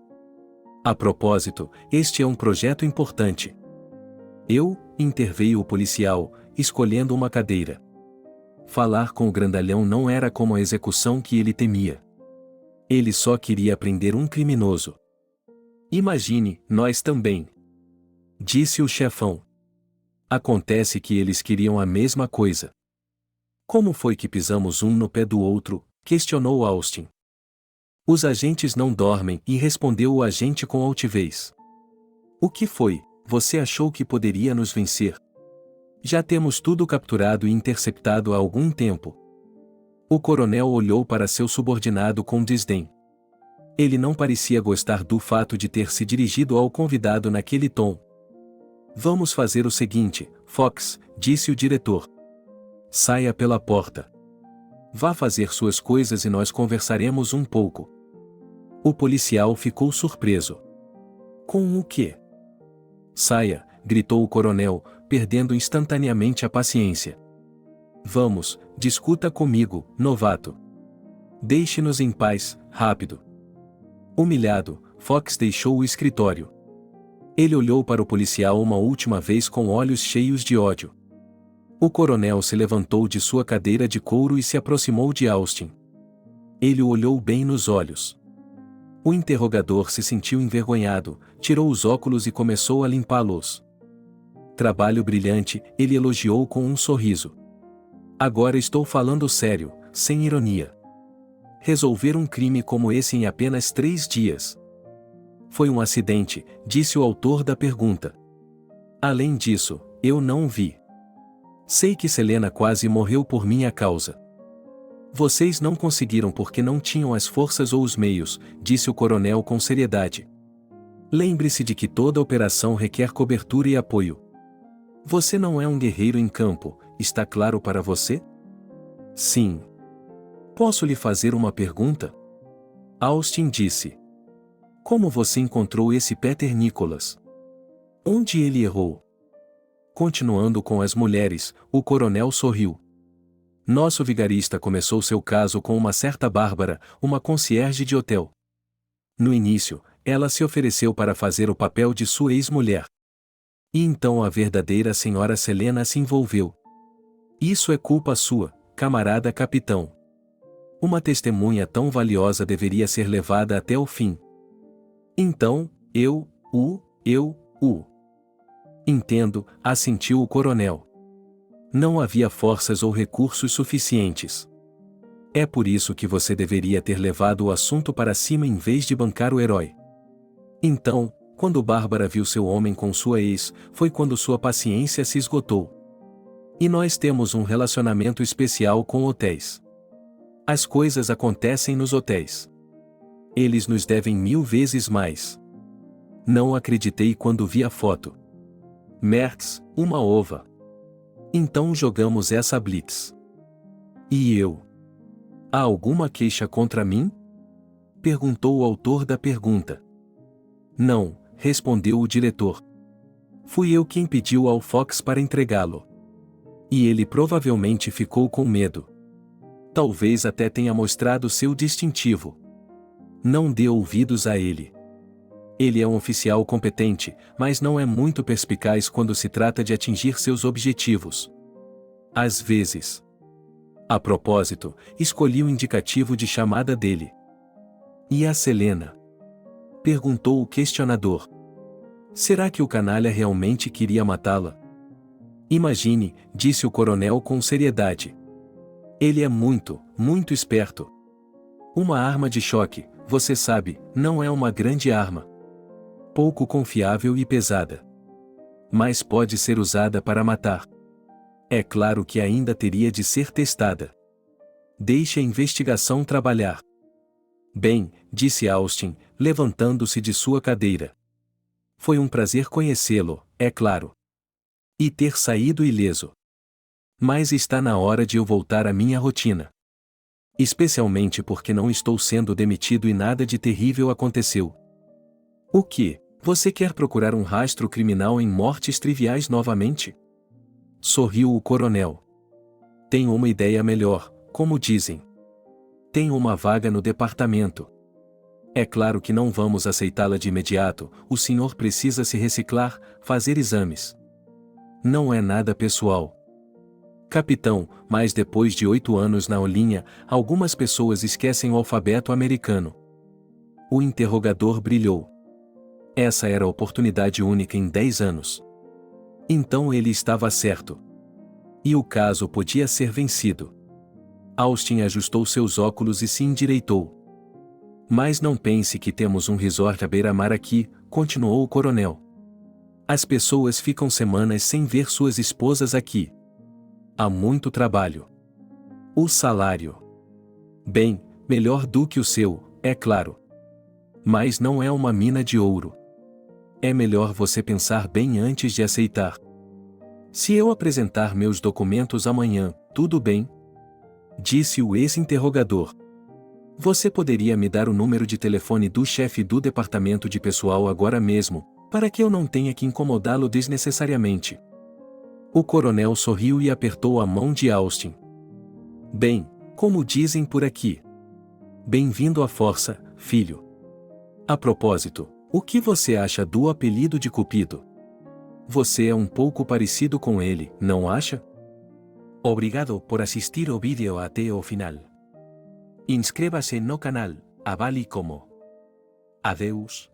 A propósito, este é um projeto importante. Interveio o policial, escolhendo uma cadeira. Falar com o grandalhão não era como a execução que ele temia. Ele só queria prender um criminoso. Imagine, nós também. Disse o chefão. Acontece que eles queriam a mesma coisa. Como foi que pisamos um no pé do outro? Questionou Austin. Os agentes não dormem, e respondeu o agente com altivez. O que foi? Você achou que poderia nos vencer? Já temos tudo capturado e interceptado há algum tempo. O coronel olhou para seu subordinado com desdém. Ele não parecia gostar do fato de ter se dirigido ao convidado naquele tom. Vamos fazer o seguinte, Fox, disse o diretor. Saia pela porta. Vá fazer suas coisas e nós conversaremos um pouco. O policial ficou surpreso. Com o quê? Saia, gritou o coronel, perdendo instantaneamente a paciência. Vamos, discuta comigo, novato. Deixe-nos em paz, rápido. Humilhado, Fox deixou o escritório. Ele olhou para o policial uma última vez com olhos cheios de ódio. O coronel se levantou de sua cadeira de couro e se aproximou de Austin. Ele o olhou bem nos olhos. O interrogador se sentiu envergonhado, tirou os óculos e começou a limpá-los. Trabalho brilhante, ele elogiou com um sorriso. Agora estou falando sério, sem ironia. Resolver um crime como esse em apenas 3 dias. Foi um acidente, disse o autor da pergunta. Além disso, eu não vi. Sei que Selena quase morreu por minha causa. Vocês não conseguiram porque não tinham as forças ou os meios, disse o coronel com seriedade. Lembre-se de que toda operação requer cobertura e apoio. Você não é um guerreiro em campo, está claro para você? Sim. Posso lhe fazer uma pergunta? Austin disse. Como você encontrou esse Peter Nicholas? Onde ele errou? Continuando com as mulheres, o coronel sorriu. Nosso vigarista começou seu caso com uma certa Bárbara, uma concierge de hotel. No início, ela se ofereceu para fazer o papel de sua ex-mulher. E então a verdadeira senhora Selena se envolveu. Isso é culpa sua, camarada capitão. Uma testemunha tão valiosa deveria ser levada até o fim. Então, Entendo, assentiu o coronel. Não havia forças ou recursos suficientes. É por isso que você deveria ter levado o assunto para cima em vez de bancar o herói. Então, quando Bárbara viu seu homem com sua ex, foi quando sua paciência se esgotou. E nós temos um relacionamento especial com hotéis. As coisas acontecem nos hotéis. Eles nos devem 1000 vezes mais. Não acreditei quando vi a foto. Mertz, uma ova. Então jogamos essa blitz. E eu? Há alguma queixa contra mim? Perguntou o autor da pergunta. Não, respondeu o diretor. Fui eu quem pediu ao Fox para entregá-lo. E ele provavelmente ficou com medo. Talvez até tenha mostrado seu distintivo. Não dê ouvidos a ele. Ele é um oficial competente, mas não é muito perspicaz quando se trata de atingir seus objetivos. Às vezes. A propósito, escolhi o indicativo de chamada dele. E a Selena? Perguntou o questionador. Será que o canalha realmente queria matá-la? Imagine, disse o coronel com seriedade. Ele é muito esperto. Uma arma de choque, você sabe, não é uma grande arma. Pouco confiável e pesada. mas pode ser usada para matar. É claro que ainda teria de ser testada. Deixe a investigação trabalhar. Bem, disse Austin, levantando-se de sua cadeira. Foi um prazer conhecê-lo, é claro. E ter saído ileso. Mas está na hora de eu voltar à minha rotina. Especialmente porque não estou sendo demitido e nada de terrível aconteceu. O que? Você quer procurar um rastro criminal em mortes triviais novamente? Sorriu o coronel. Tenho uma ideia melhor, como dizem. Tenho uma vaga no departamento. É claro que não vamos aceitá-la de imediato, o senhor precisa se reciclar, fazer exames. Não é nada pessoal. Capitão, mas depois de 8 anos na linha, algumas pessoas esquecem o alfabeto americano. O interrogador brilhou. Essa era a oportunidade única em 10 anos. Então ele estava certo. E o caso podia ser vencido. Austin ajustou seus óculos e se endireitou. Mas não pense que temos um resort à beira-mar aqui, continuou o coronel. As pessoas ficam semanas sem ver suas esposas aqui. Há muito trabalho. O salário. Bem, melhor do que o seu, é claro. Mas não é uma mina de ouro. É melhor você pensar bem antes de aceitar. Se eu apresentar meus documentos amanhã, tudo bem? Disse o ex-interrogador. Você poderia me dar o número de telefone do chefe do departamento de pessoal agora mesmo, para que eu não tenha que incomodá-lo desnecessariamente? O coronel sorriu e apertou a mão de Austin. Bem, como dizem por aqui. Bem-vindo à força, filho. A propósito, o que você acha do apelido de Cupido? Você é um pouco parecido com ele, não acha? Obrigado por assistir ao vídeo até o final. Inscreva-se no canal, avale como. Adeus.